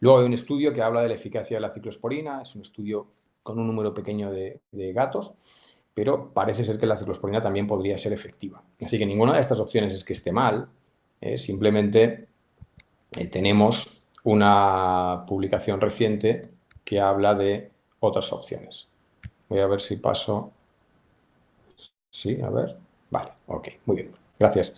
Luego hay un estudio que habla de la eficacia de la ciclosporina, es un estudio con un número pequeño de gatos, pero parece ser que la ciclosporina también podría ser efectiva. Así que ninguna de estas opciones es que esté mal, simplemente tenemos una publicación reciente que habla de otras opciones. Voy a ver si paso. Sí, a ver. Vale, ok, muy bien. Gracias.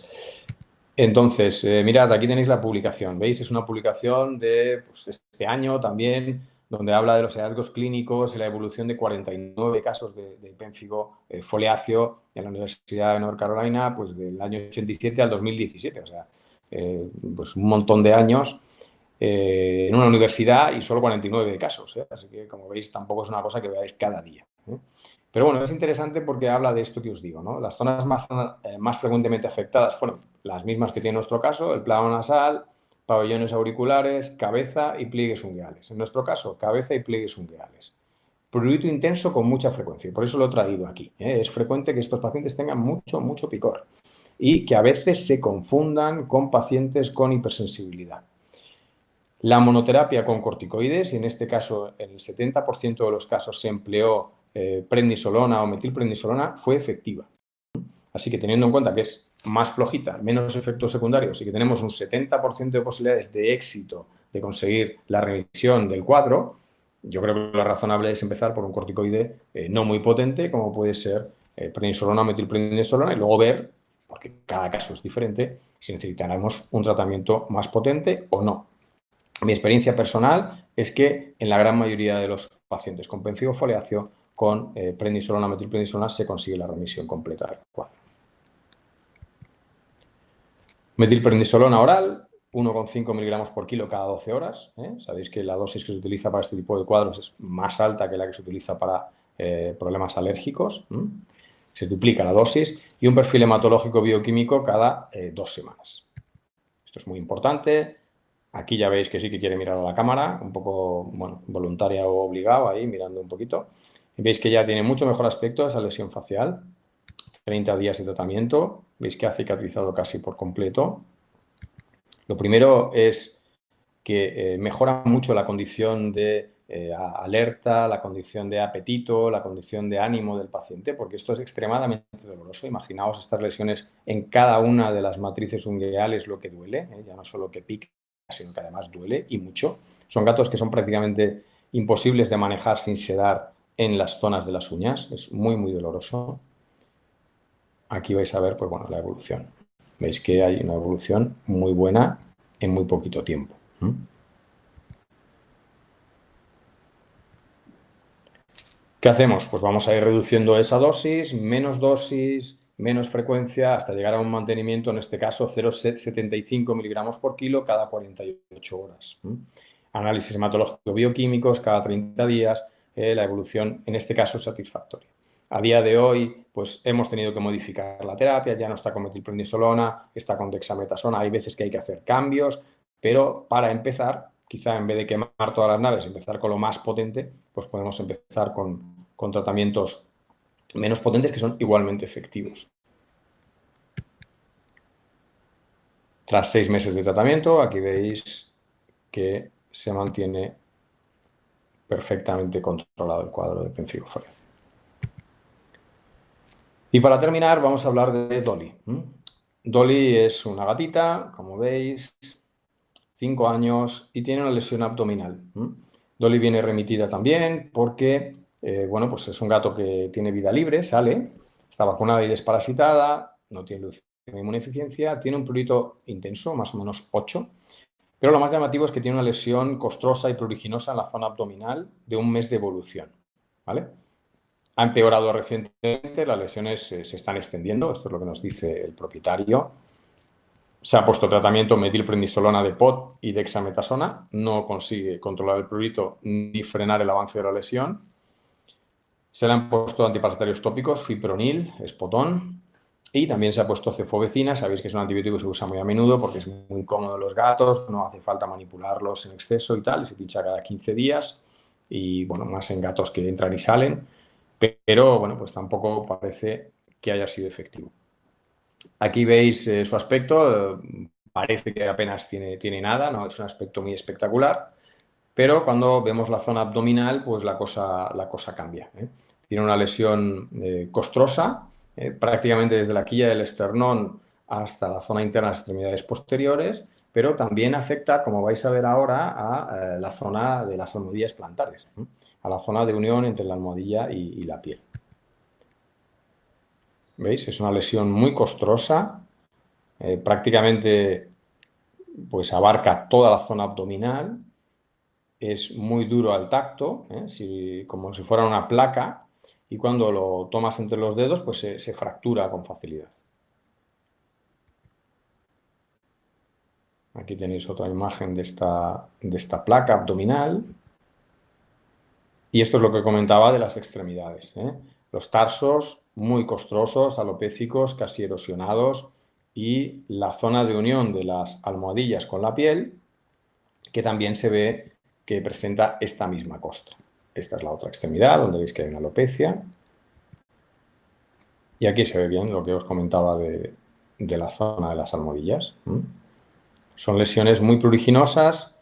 Entonces, mirad, aquí tenéis la publicación. ¿Veis? Es una publicación de pues, este año también, donde habla de los hallazgos clínicos y la evolución de 49 casos de pénfigo foliáceo en la Universidad de North Carolina, pues del año 87 al 2017. O sea, pues un montón de años en una universidad y solo 49 casos. Así que, como veis, tampoco es una cosa que veáis cada día. Pero bueno, es interesante porque habla de esto que os digo, ¿no? Las zonas más frecuentemente afectadas fueron las mismas que tiene nuestro caso, el plano nasal, pabellones auriculares, cabeza y pliegues ungueales. En nuestro caso, cabeza y pliegues ungueales. Prurito intenso con mucha frecuencia, por eso lo he traído aquí. Es frecuente que estos pacientes tengan mucho picor y que a veces se confundan con pacientes con hipersensibilidad. La monoterapia con corticoides, y en este caso en el 70% de los casos se empleó prednisolona o metilprednisolona, fue efectiva. Así que teniendo en cuenta que es más flojita, menos efectos secundarios y que tenemos un 70% de posibilidades de éxito de conseguir la remisión del cuadro, yo creo que lo razonable es empezar por un corticoide no muy potente, como puede ser prednisolona o metilprednisolona, y luego ver, porque cada caso es diferente, si necesitaremos un tratamiento más potente o no. Mi experiencia personal es que en la gran mayoría de los pacientes con pénfigo foliáceo, con prednisolona o metilprednisolona se consigue la remisión completa del cuadro. Metilprednisolona oral, 1,5 miligramos por kilo cada 12 horas. Sabéis que la dosis que se utiliza para este tipo de cuadros es más alta que la que se utiliza para problemas alérgicos. Se duplica la dosis y un perfil hematológico bioquímico cada 2 semanas. Esto es muy importante. Aquí ya veis que sí que quiere mirar a la cámara, un poco, bueno, voluntaria o obligado, ahí mirando un poquito. Y veis que ya tiene mucho mejor aspecto esa lesión facial. 30 días de tratamiento. Veis que ha cicatrizado casi por completo. Lo primero es que mejora mucho la condición de alerta, la condición de apetito, la condición de ánimo del paciente, porque esto es extremadamente doloroso. Imaginaos estas lesiones en cada una de las matrices ungueales, lo que duele, ya no solo que pica, sino que además duele y mucho. Son gatos que son prácticamente imposibles de manejar sin sedar en las zonas de las uñas. Es muy doloroso. Aquí vais a ver, pues bueno, la evolución. Veis que hay una evolución muy buena en muy poquito tiempo. ¿Qué hacemos? Pues vamos a ir reduciendo esa dosis, menos frecuencia, hasta llegar a un mantenimiento, en este caso 0,75 miligramos por kilo cada 48 horas. Análisis hematológico bioquímicos cada 30 días, la evolución en este caso es satisfactoria. A día de hoy, pues hemos tenido que modificar la terapia, ya no está con metilprednisolona, está con dexametasona, hay veces que hay que hacer cambios, pero para empezar, quizá en vez de quemar todas las naves, empezar con lo más potente, pues podemos empezar con tratamientos menos potentes que son igualmente efectivos. Tras 6 meses de tratamiento, aquí veis que se mantiene perfectamente controlado el cuadro de pemphigo foliáceo. Y para terminar, vamos a hablar de Dolly. Dolly es una gatita, como veis, 5 años y tiene una lesión abdominal. Dolly viene remitida también porque, bueno, pues es un gato que tiene vida libre, sale, está vacunada y desparasitada, no tiene leucemia ni inmunodeficiencia, tiene un prurito intenso, más o menos 8, pero lo más llamativo es que tiene una lesión costrosa y pruriginosa en la zona abdominal de un mes de evolución, ¿vale? Ha empeorado recientemente, las lesiones se están extendiendo, esto es lo que nos dice el propietario. Se ha puesto tratamiento metilprednisolona de POT y dexametasona, no consigue controlar el prurito ni frenar el avance de la lesión. Se le han puesto antiparasitarios tópicos, fipronil, espotón, y también se ha puesto cefovecina. Sabéis que es un antibiótico que se usa muy a menudo porque es muy cómodo en los gatos, no hace falta manipularlos en exceso y tal, se pincha cada 15 días y, bueno, más en gatos que entran y salen, pero, bueno, pues tampoco parece que haya sido efectivo. Aquí veis su aspecto, parece que apenas tiene nada, no es un aspecto muy espectacular, pero cuando vemos la zona abdominal, pues la cosa cambia. Tiene una lesión costrosa, prácticamente desde la quilla del esternón hasta la zona interna de las extremidades posteriores, pero también afecta, como vais a ver ahora, a la zona de las almohadillas plantares, a la zona de unión entre la almohadilla y la piel. ¿Veis? Es una lesión muy costrosa, prácticamente pues abarca toda la zona abdominal, es muy duro al tacto, como si fuera una placa, y cuando lo tomas entre los dedos pues se fractura con facilidad. Aquí tenéis otra imagen de esta placa abdominal. Y esto es lo que comentaba de las extremidades. Los tarsos muy costrosos, alopécicos, casi erosionados, y la zona de unión de las almohadillas con la piel, que también se ve que presenta esta misma costra. Esta es la otra extremidad, donde veis que hay una alopecia. Y aquí se ve bien lo que os comentaba de la zona de las almohadillas. Son lesiones muy pruriginosas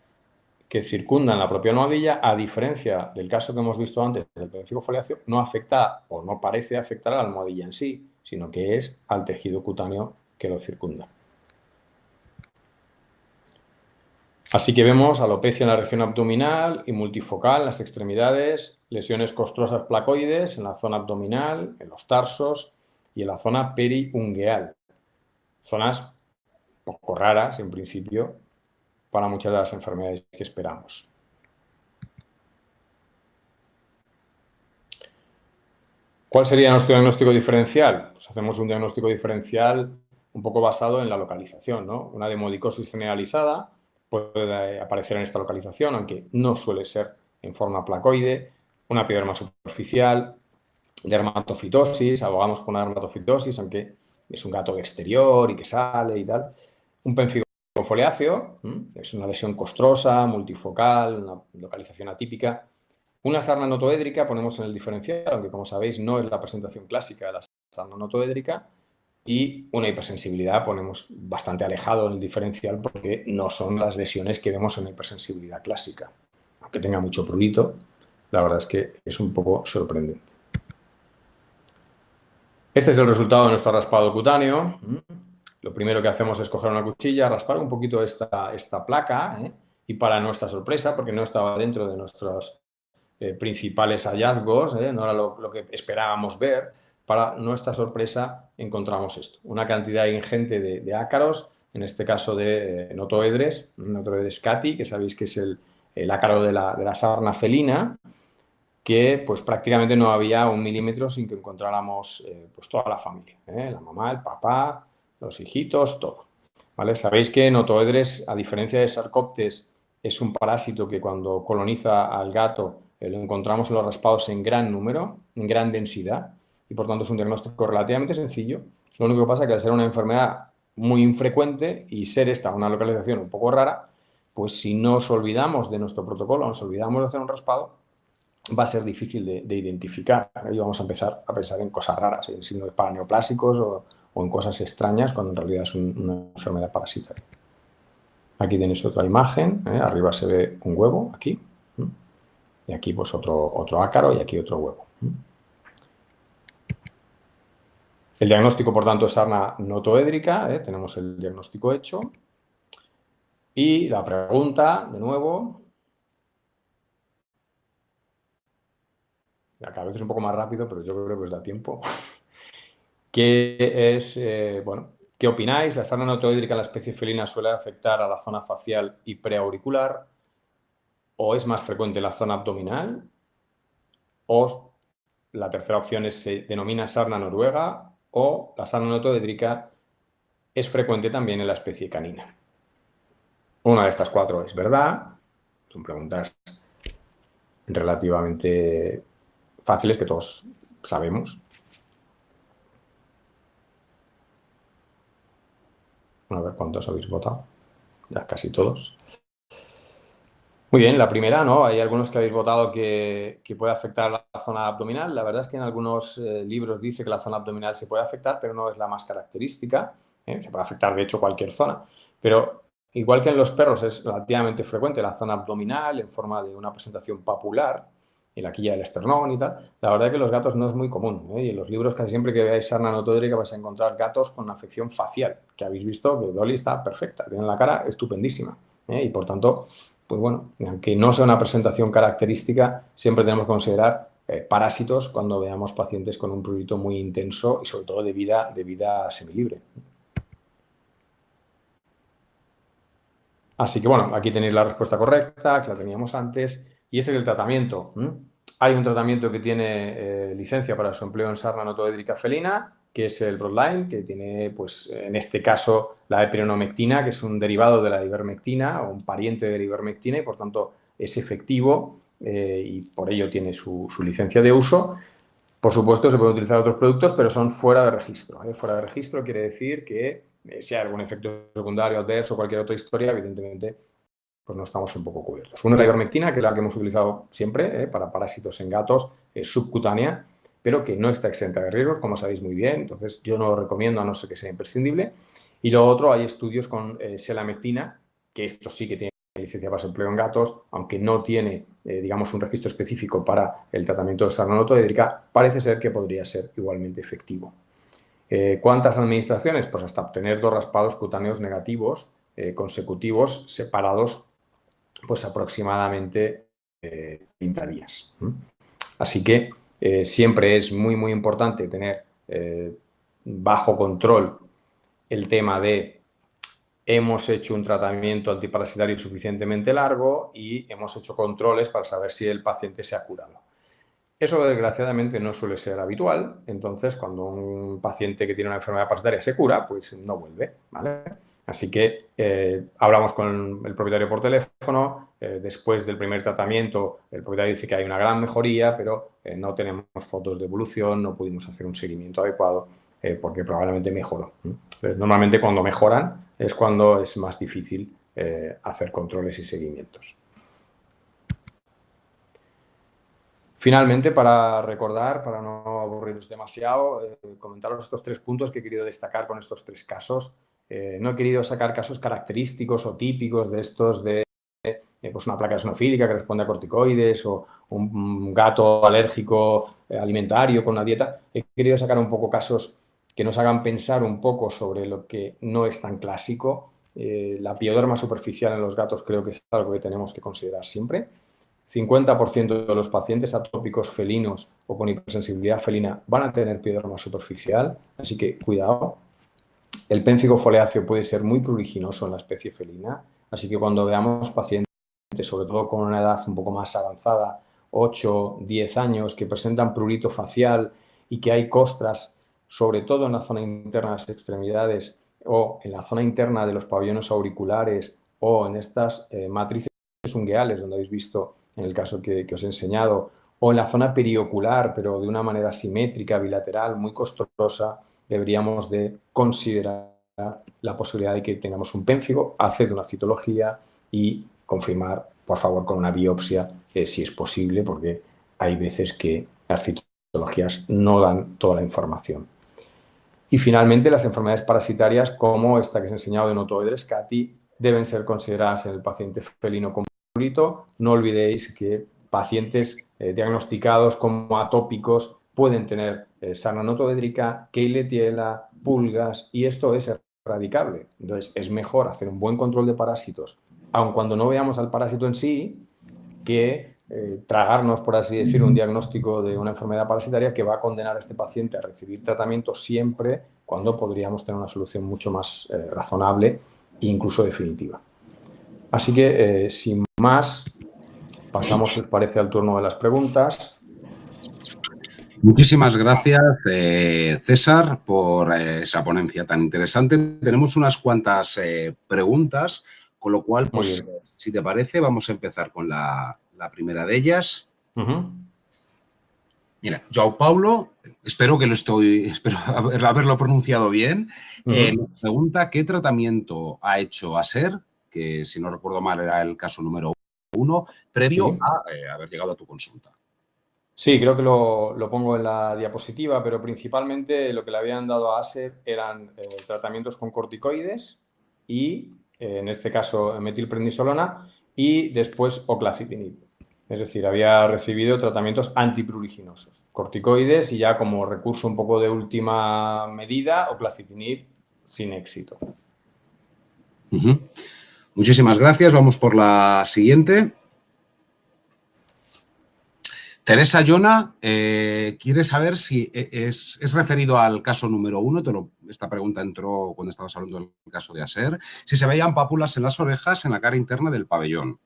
que circundan la propia almohadilla, a diferencia del caso que hemos visto antes del pemphigo foliáceo, no afecta o no parece afectar a la almohadilla en sí, sino que es al tejido cutáneo que lo circunda. Así que vemos alopecia en la región abdominal y multifocal en las extremidades, lesiones costrosas placoides en la zona abdominal, en los tarsos y en la zona periungueal. Zonas poco raras, en principio, para muchas de las enfermedades que esperamos. ¿Cuál sería nuestro diagnóstico diferencial? Pues hacemos un diagnóstico diferencial un poco basado en la localización, ¿no? Una demodicosis generalizada puede aparecer en esta localización, aunque no suele ser en forma placoide, una epiderma superficial, dermatofitosis, abogamos con una dermatofitosis, aunque es un gato exterior y que sale y tal. Un pemphigo foliáceo, es una lesión costrosa, multifocal, una localización atípica. Una sarna notoédrica ponemos en el diferencial, aunque como sabéis no es la presentación clásica de la sarna notoédrica, y una hipersensibilidad ponemos bastante alejado en el diferencial porque no son las lesiones que vemos en la hipersensibilidad clásica. Aunque tenga mucho prurito, la verdad es que es un poco sorprendente. Este es el resultado de nuestro raspado cutáneo. Lo primero que hacemos es coger una cuchilla, raspar un poquito esta placa, y para nuestra sorpresa, porque no estaba dentro de nuestros principales hallazgos, no era lo que esperábamos ver, para nuestra sorpresa encontramos esto, una cantidad ingente de ácaros, en este caso de notoedres cati, que sabéis que es el ácaro de la sarna felina, que pues prácticamente no había 1 milímetro sin que encontráramos pues toda la familia, la mamá, el papá, los hijitos, todo. ¿Vale? Sabéis que Notoedres, a diferencia de Sarcoptes, es un parásito que cuando coloniza al gato lo encontramos en los raspados en gran número, en gran densidad, y por tanto es un diagnóstico relativamente sencillo. Lo único que pasa es que al ser una enfermedad muy infrecuente y ser esta una localización un poco rara, pues si nos olvidamos de nuestro protocolo, nos olvidamos de hacer un raspado, va a ser difícil de identificar. Y vamos a empezar a pensar en cosas raras, en signos paraneoplásicos o en cosas extrañas, cuando en realidad es una enfermedad parasitaria. Aquí tenéis otra imagen, arriba se ve un huevo, aquí, y aquí pues otro ácaro y aquí otro huevo. El diagnóstico, por tanto, es sarna notoédrica, tenemos el diagnóstico hecho. Y la pregunta, de nuevo, cada vez es un poco más rápido, pero yo creo que os da tiempo, que es, bueno, ¿qué opináis? ¿La sarna notoédrica en la especie felina suele afectar a la zona facial y preauricular? ¿O es más frecuente en la zona abdominal? ¿O la tercera opción se denomina sarna noruega? ¿O la sarna notoédrica es frecuente también en la especie canina? Una de estas cuatro es verdad. Son preguntas relativamente fáciles que todos sabemos. A ver cuántos habéis votado. Ya casi todos. Muy bien, la primera, ¿no? Hay algunos que habéis votado que puede afectar a la zona abdominal. La verdad es que en algunos libros dice que la zona abdominal se puede afectar, pero no es la más característica. Se puede afectar, de hecho, cualquier zona. Pero igual que en los perros es relativamente frecuente la zona abdominal en forma de una presentación papular, en la quilla del esternón y tal, la verdad es que los gatos no es muy común. Y en los libros casi siempre que veáis sarna notoédrica vais a encontrar gatos con una afección facial, que habéis visto que Dolly está perfecta, tiene la cara estupendísima. Y por tanto, pues bueno, aunque no sea una presentación característica, siempre tenemos que considerar parásitos cuando veamos pacientes con un prurito muy intenso y sobre todo de vida semilibre. Así que bueno, aquí tenéis la respuesta correcta, que la teníamos antes, y este es el tratamiento. Hay un tratamiento que tiene licencia para su empleo en sarna notoédrica felina, que es el Broadline, que tiene, pues, en este caso, la epironomectina, que es un derivado de la ivermectina o un pariente de la ivermectina y, por tanto, es efectivo y por ello tiene su licencia de uso. Por supuesto, se pueden utilizar otros productos, pero son fuera de registro. Fuera de registro quiere decir que si hay algún efecto secundario, adverso o cualquier otra historia, evidentemente, pues no estamos un poco cubiertos. Uno es la ivermectina, que es la que hemos utilizado siempre para parásitos en gatos, subcutánea, pero que no está exenta de riesgos, como sabéis muy bien. Entonces, yo no lo recomiendo a no ser que sea imprescindible. Y lo otro, hay estudios con selamectina, que esto sí que tiene licencia para su empleo en gatos, aunque no tiene, digamos, un registro específico para el tratamiento de sarna notoédrica, parece ser que podría ser igualmente efectivo. ¿Cuántas administraciones? Pues hasta obtener 2 raspados cutáneos negativos consecutivos separados pues aproximadamente 30 días. Así que siempre es muy, muy importante tener bajo control el tema de hemos hecho un tratamiento antiparasitario suficientemente largo y hemos hecho controles para saber si el paciente se ha curado. Eso, desgraciadamente, no suele ser habitual. Entonces, cuando un paciente que tiene una enfermedad parasitaria se cura, pues no vuelve, ¿vale? Así que hablamos con el propietario por teléfono. Después del primer tratamiento, el propietario dice que hay una gran mejoría, pero no tenemos fotos de evolución, no pudimos hacer un seguimiento adecuado porque probablemente mejoró. Entonces, normalmente, cuando mejoran es cuando es más difícil hacer controles y seguimientos. Finalmente, para recordar, para no aburriros demasiado, comentaros estos 3 puntos que he querido destacar con estos 3 casos. No he querido sacar casos característicos o típicos de estos de pues una placa eosinofílica que responde a corticoides o un gato alérgico alimentario con una dieta. He querido sacar un poco casos que nos hagan pensar un poco sobre lo que no es tan clásico. La pioderma superficial en los gatos creo que es algo que tenemos que considerar siempre. 50% de los pacientes atópicos felinos o con hipersensibilidad felina van a tener pioderma superficial, así que cuidado. El pénfigo foliáceo puede ser muy pruriginoso en la especie felina, así que cuando veamos pacientes, sobre todo con una edad un poco más avanzada, 8, 10 años, que presentan prurito facial y que hay costras, sobre todo en la zona interna de las extremidades o en la zona interna de los pabellones auriculares o en estas matrices ungueales, donde habéis visto en el caso que os he enseñado, o en la zona periocular, pero de una manera simétrica, bilateral, muy costosa, deberíamos de considerar la posibilidad de que tengamos un pénfigo, hacer una citología y confirmar, por favor, con una biopsia si es posible, porque hay veces que las citologías no dan toda la información. Y finalmente, las enfermedades parasitarias, como esta que os he enseñado de Notoides cati, deben ser consideradas en el paciente felino con prurito. No olvidéis que pacientes diagnosticados como atópicos pueden tener sarna notoédrica, Klebsiella, pulgas, y esto es erradicable. Entonces, es mejor hacer un buen control de parásitos, aun cuando no veamos al parásito en sí, que tragarnos, por así decirlo, un diagnóstico de una enfermedad parasitaria que va a condenar a este paciente a recibir tratamiento siempre, cuando podríamos tener una solución mucho más razonable e incluso definitiva. Así que, sin más, pasamos, si os parece, al turno de las preguntas. Muchísimas gracias, César, por esa ponencia tan interesante. Tenemos unas cuantas preguntas, con lo cual, pues, si te parece, vamos a empezar con la primera de ellas. Mira, João Paulo, espero haberlo pronunciado bien, nos pregunta qué tratamiento ha hecho Aser, que si no recuerdo mal era el caso número 1, previo a haber llegado a tu consulta. Sí, creo que lo pongo en la diapositiva, pero principalmente lo que le habían dado a Aser eran tratamientos con corticoides y, en este caso, metilprednisolona y después oclacitinib. Es decir, había recibido tratamientos antipruriginosos, corticoides y ya como recurso un poco de última medida, oclacitinib sin éxito. Muchísimas gracias. Vamos por la siguiente. Teresa Llona quiere saber si es referido al caso número 1, esta pregunta entró cuando estabas hablando del caso de Aser, si se veían pápulas en las orejas en la cara interna del pabellón.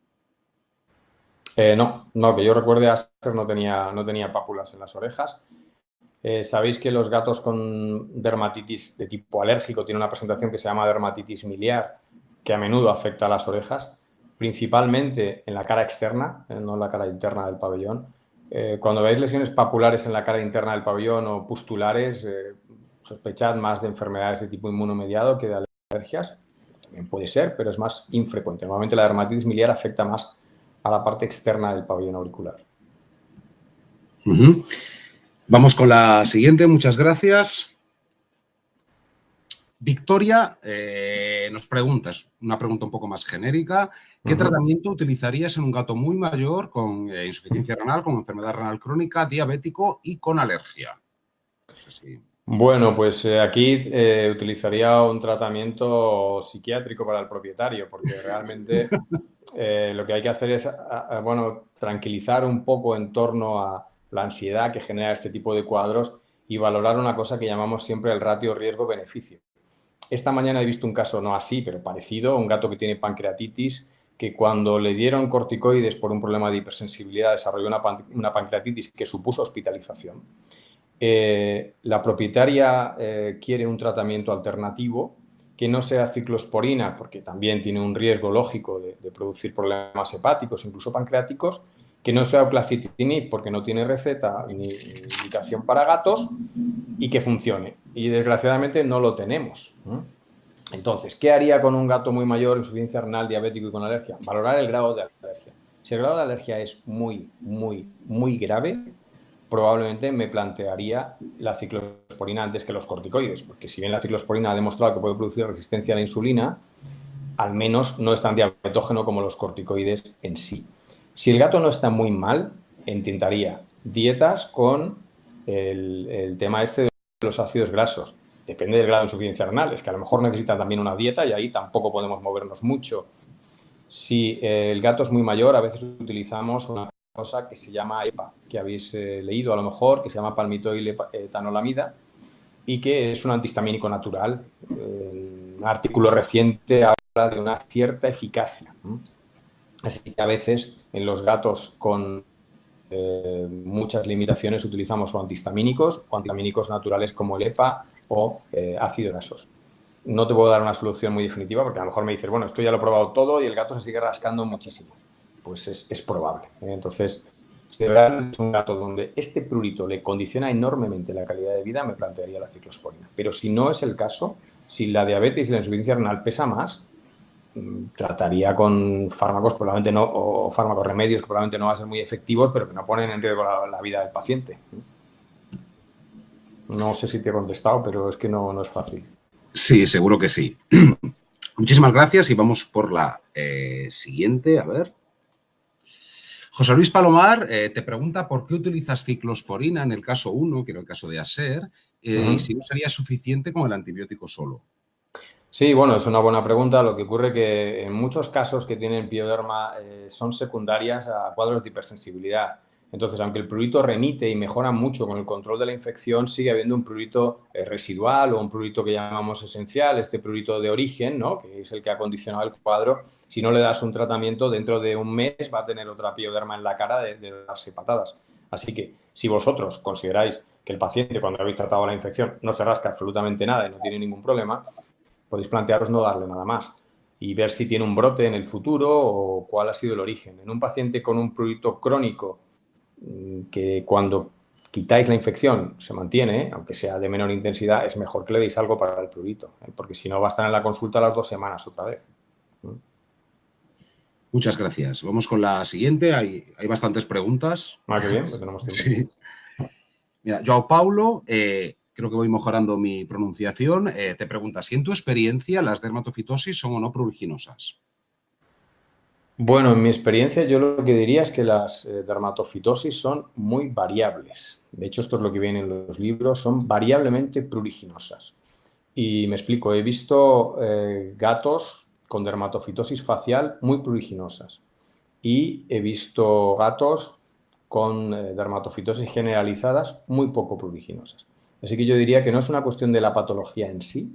No, que yo recuerde, Aser no tenía pápulas en las orejas. Sabéis que los gatos con dermatitis de tipo alérgico tienen una presentación que se llama dermatitis miliar, que a menudo afecta a las orejas, principalmente en la cara externa, no en la cara interna del pabellón. Cuando veáis lesiones papulares en la cara interna del pabellón o pustulares, sospechad más de enfermedades de tipo inmunomediado que de alergias. También puede ser, pero es más infrecuente. Normalmente la dermatitis miliar afecta más a la parte externa del pabellón auricular. Vamos con la siguiente, muchas gracias. Victoria nos pregunta, es una pregunta un poco más genérica, ¿qué tratamiento utilizarías en un gato muy mayor con insuficiencia renal, con enfermedad renal crónica, diabético y con alergia? No sé si... Bueno, pues aquí utilizaría un tratamiento psiquiátrico para el propietario, porque realmente lo que hay que hacer es tranquilizar un poco en torno a la ansiedad que genera este tipo de cuadros y valorar una cosa que llamamos siempre el ratio riesgo-beneficio. Esta mañana he visto un caso no así, pero parecido, un gato que tiene pancreatitis, que cuando le dieron corticoides por un problema de hipersensibilidad desarrolló una pancreatitis que supuso hospitalización. La propietaria quiere un tratamiento alternativo que no sea ciclosporina, porque también tiene un riesgo lógico de producir problemas hepáticos, incluso pancreáticos, que no sea oclacitinib, porque no tiene receta ni indicación para gatos, y que funcione. Y desgraciadamente no lo tenemos. Entonces, ¿qué haría con un gato muy mayor, insuficiencia renal, diabético y con alergia? Valorar el grado de alergia. Si el grado de alergia es muy, muy, muy grave, probablemente me plantearía la ciclosporina antes que los corticoides, porque si bien la ciclosporina ha demostrado que puede producir resistencia a la insulina, al menos no es tan diabetógeno como los corticoides en sí. Si el gato no está muy mal, intentaría dietas con el tema este de los ácidos grasos. Depende del grado de insuficiencia renal, es que a lo mejor necesita también una dieta y ahí tampoco podemos movernos mucho. Si el gato es muy mayor, a veces utilizamos una cosa que se llama EPA, que habéis leído a lo mejor, que se llama palmitoil etanolamida y que es un antihistamínico natural. Un artículo reciente habla de una cierta eficacia. Así que a veces en los gatos con muchas limitaciones utilizamos o antihistamínicos naturales como el EPA o ácidos grasos. No te puedo dar una solución muy definitiva porque a lo mejor me dices, bueno, esto ya lo he probado todo y el gato se sigue rascando muchísimo. Pues es probable. Entonces, si de verdad es un gato donde este prurito le condiciona enormemente la calidad de vida, me plantearía la ciclosporina. Pero si no es el caso, si la diabetes y la insuficiencia renal pesa más, trataría con fármacos probablemente no, o fármacos remedios que probablemente no van a ser muy efectivos, pero que no ponen en riesgo la vida del paciente. No sé si te he contestado, pero es que no es fácil. Sí, seguro que sí. Muchísimas gracias y vamos por la siguiente. A ver. José Luis Palomar te pregunta por qué utilizas ciclosporina en el caso 1, que era el caso de ASER, y si no sería suficiente con el antibiótico solo. Sí, bueno, es una buena pregunta. Lo que ocurre que en muchos casos que tienen pioderma son secundarias a cuadros de hipersensibilidad. Entonces, aunque el prurito remite y mejora mucho con el control de la infección, sigue habiendo un prurito residual o un prurito que llamamos esencial, este prurito de origen, ¿no? Que es el que ha condicionado el cuadro. Si no le das un tratamiento, dentro de un mes va a tener otra pioderma en la cara de darse patadas. Así que, si vosotros consideráis que el paciente, cuando habéis tratado la infección, no se rasca absolutamente nada y no tiene ningún problema, podéis plantearos no darle nada más y ver si tiene un brote en el futuro o cuál ha sido el origen. En un paciente con un prurito crónico que cuando quitáis la infección se mantiene, aunque sea de menor intensidad, es mejor que le deis algo para el prurito, porque si no va a estar en la consulta las 2 semanas otra vez. Muchas gracias. Vamos con la siguiente. Hay bastantes preguntas. Qué bien, pues tenemos tiempo. Sí. Mira, Joao Paulo, creo que voy mejorando mi pronunciación, te pregunta si en tu experiencia las dermatofitosis son o no pruriginosas. Bueno, en mi experiencia yo lo que diría es que las dermatofitosis son muy variables. De hecho, esto es lo que viene en los libros, son variablemente pruriginosas. Y me explico, he visto gatos con dermatofitosis facial muy pruriginosas y he visto gatos con dermatofitosis generalizadas muy poco pruriginosas. Así que yo diría que no es una cuestión de la patología en sí,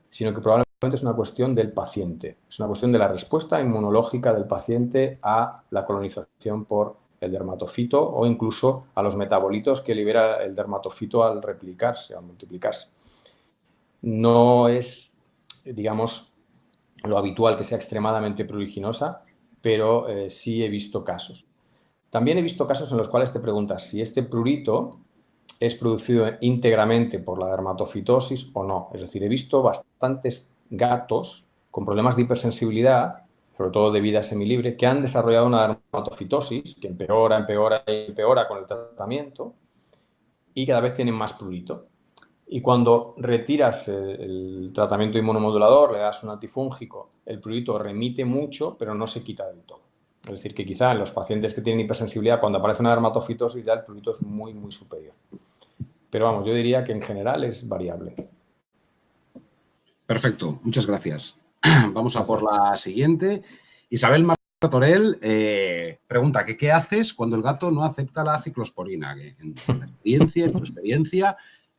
sino que probablemente es una cuestión del paciente. Es una cuestión de la respuesta inmunológica del paciente a la colonización por el dermatofito o incluso a los metabolitos que libera el dermatofito al replicarse, al multiplicarse. No es, digamos, lo habitual que sea extremadamente pruriginosa, pero sí he visto casos. También he visto casos en los cuales te preguntas si este prurito es producido íntegramente por la dermatofitosis o no. Es decir, he visto bastantes gatos con problemas de hipersensibilidad, sobre todo de vida semilibre, que han desarrollado una dermatofitosis que empeora, empeora y empeora con el tratamiento y cada vez tienen más prurito. Y cuando retiras el tratamiento inmunomodulador, le das un antifúngico, el prurito remite mucho, pero no se quita del todo. Es decir, que quizá en los pacientes que tienen hipersensibilidad, cuando aparece una dermatofitosis, ya el prurito es muy, muy superior. Pero vamos, yo diría que en general es variable. Perfecto, muchas gracias. Vamos a por la siguiente. Isabel Martorell pregunta que qué haces cuando el gato no acepta la ciclosporina. Que en su experiencia,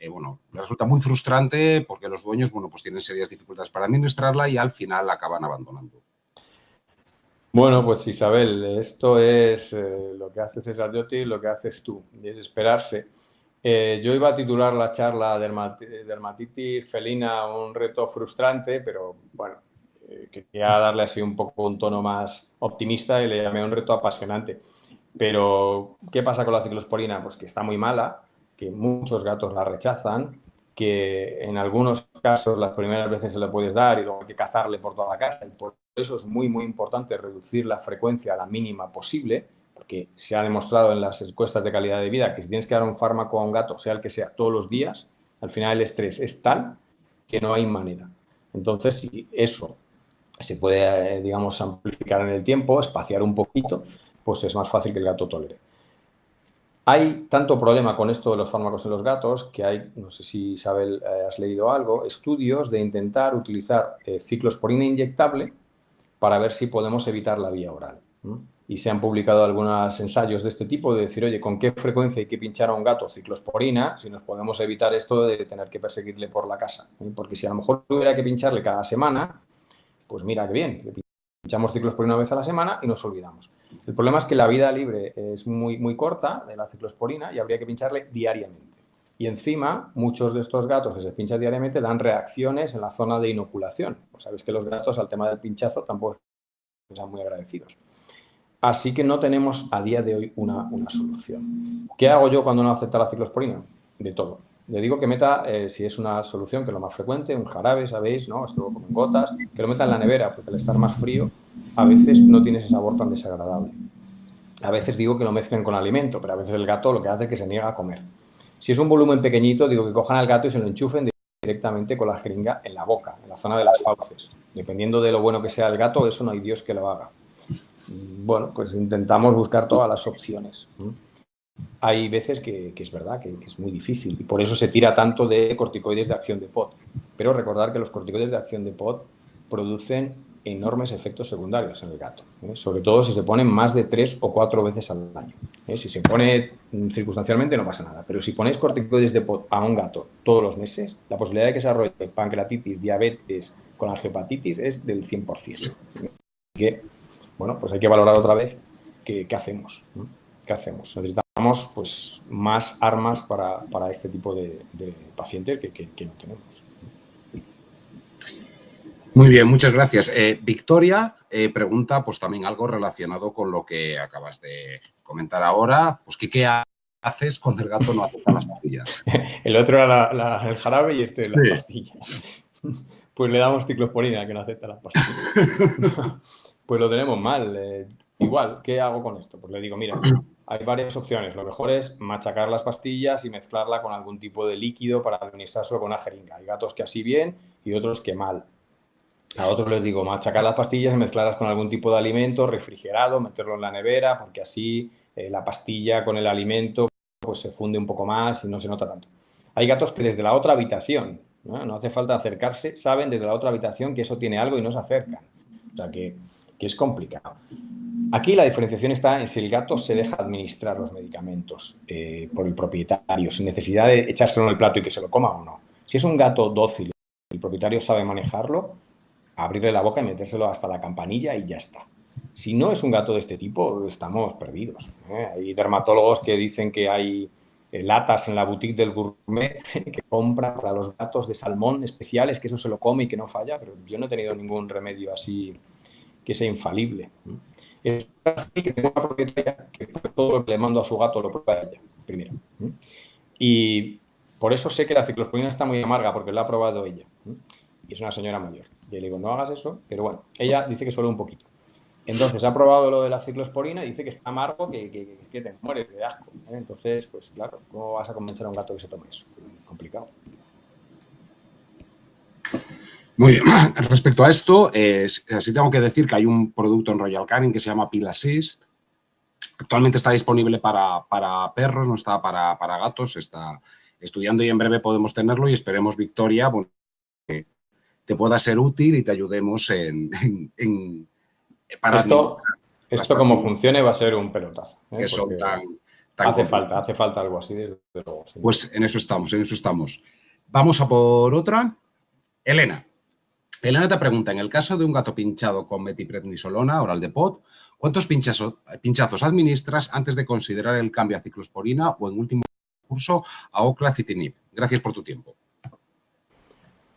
bueno, le resulta muy frustrante porque los dueños, bueno, pues tienen serias dificultades para administrarla y al final la acaban abandonando. Bueno, pues Isabel, esto es lo que hace César Llotti y lo que haces tú, desesperarse. Yo iba a titular la charla Dermatitis felina, un reto frustrante, pero bueno, quería darle así un poco un tono más optimista y le llamé un reto apasionante. Pero, ¿qué pasa con la ciclosporina? Pues que está muy mala, que muchos gatos la rechazan, que en algunos casos las primeras veces se le puedes dar y luego hay que cazarle por toda la casa. Y por eso es muy, muy importante reducir la frecuencia a la mínima posible, porque se ha demostrado en las encuestas de calidad de vida que si tienes que dar un fármaco a un gato, sea el que sea, todos los días, al final el estrés es tal que no hay manera. Entonces, si eso se puede, digamos, amplificar en el tiempo, espaciar un poquito, pues es más fácil que el gato tolere. Hay tanto problema con esto de los fármacos en los gatos que hay, no sé si Isabel has leído algo, estudios de intentar utilizar ciclosporina inyectable para ver si podemos evitar la vía oral. Y se han publicado algunos ensayos de este tipo, de decir, oye, ¿con qué frecuencia hay que pinchar a un gato ciclosporina si nos podemos evitar esto de tener que perseguirle por la casa? Porque si a lo mejor hubiera que pincharle cada semana, pues mira qué bien, le pinchamos ciclosporina una vez a la semana y nos olvidamos. El problema es que la vida libre es muy, muy corta de la ciclosporina y habría que pincharle diariamente. Y encima, muchos de estos gatos que se pinchan diariamente dan reacciones en la zona de inoculación. Pues sabéis que los gatos al tema del pinchazo tampoco están muy agradecidos. Así que no tenemos a día de hoy una solución. ¿Qué hago yo cuando no acepta la ciclosporina? De todo. le digo que meta, si es una solución, que es lo más frecuente, un jarabe, ¿sabéis? ¿No? Esto como en gotas, que lo meta en la nevera, porque al estar más frío, a veces no tiene ese sabor tan desagradable. A veces digo que lo mezclen con alimento, pero a veces el gato lo que hace es que se niega a comer. Si es un volumen pequeñito, digo que cojan al gato y se lo enchufen directamente con la jeringa en la boca, en la zona de las fauces. Dependiendo de lo bueno que sea el gato, eso no hay Dios que lo haga. Bueno, pues intentamos buscar todas las opciones. Hay veces que es verdad que es muy difícil y por eso se tira tanto de corticoides de acción de POD. Pero recordar que los corticoides de acción de POD producen enormes efectos secundarios en el gato, sobre todo si se ponen más de 3 o 4 veces al año. Si se pone circunstancialmente no pasa nada, pero si ponéis corticoides de POD a un gato todos los meses, la posibilidad de que se desarrolle pancreatitis, diabetes con angiopatitis es del 100%. Así que, bueno, pues hay que valorar otra vez qué hacemos. ¿Qué hacemos? Necesitamos pues, más armas para este tipo de pacientes que no tenemos. Muy bien, muchas gracias. Victoria pregunta pues también algo relacionado con lo que acabas de comentar ahora, pues ¿qué haces cuando el gato no acepta las pastillas? El otro era el jarabe y este Sí. las pastillas. Pues le damos ciclosporina, que no acepta las pastillas. Pues lo tenemos mal. Igual, ¿qué hago con esto? Pues le digo, mira, hay varias opciones. Lo mejor es machacar las pastillas y mezclarla con algún tipo de líquido para administrárselo con una jeringa. Hay gatos que así bien y otros que mal. A otros les digo, machacar las pastillas y mezclarlas con algún tipo de alimento refrigerado, meterlo en la nevera, porque así la pastilla con el alimento pues se funde un poco más y no se nota tanto. Hay gatos que desde la otra habitación, no hace falta acercarse, saben desde la otra habitación que eso tiene algo y no se acercan. O sea que es complicado. Aquí la diferenciación está en si el gato se deja administrar los medicamentos por el propietario, sin necesidad de echárselo en el plato y que se lo coma o no. Si es un gato dócil, el propietario sabe manejarlo, abrirle la boca y metérselo hasta la campanilla y ya está. Si no es un gato de este tipo, estamos perdidos. Hay dermatólogos que dicen que hay latas en la boutique del gourmet que compran para los gatos de salmón especiales, que eso se lo come y que no falla, pero yo no he tenido ningún remedio así que sea infalible. Es así que tengo una propietaria que todo lo que le mando a su gato lo prueba ella, primero. Y por eso sé que la ciclosporina está muy amarga, porque la ha probado ella. Y es una señora mayor. Y le digo, no hagas eso, pero bueno, ella dice que solo un poquito. Entonces ha probado lo de la ciclosporina y dice que está amargo, que te mueres de asco. Entonces, pues claro, ¿cómo vas a convencer a un gato que se tome eso? Complicado. Muy bien. Respecto a esto, sí tengo que decir que hay un producto en Royal Canin que se llama Pill Assist. Actualmente está disponible para perros, no está para gatos, se está estudiando y en breve podemos tenerlo y esperemos, Victoria, bueno, que te pueda ser útil y te ayudemos para Esto como funcione va a ser un pelotazo. que son tan hace falta algo así, desde luego. Pues en eso estamos. Vamos a por otra. Elena te pregunta, en el caso de un gato pinchado con metiprednisolona oral de POD, ¿cuántos pinchazos administras antes de considerar el cambio a ciclosporina o en último curso a oclacitinib? Gracias por tu tiempo.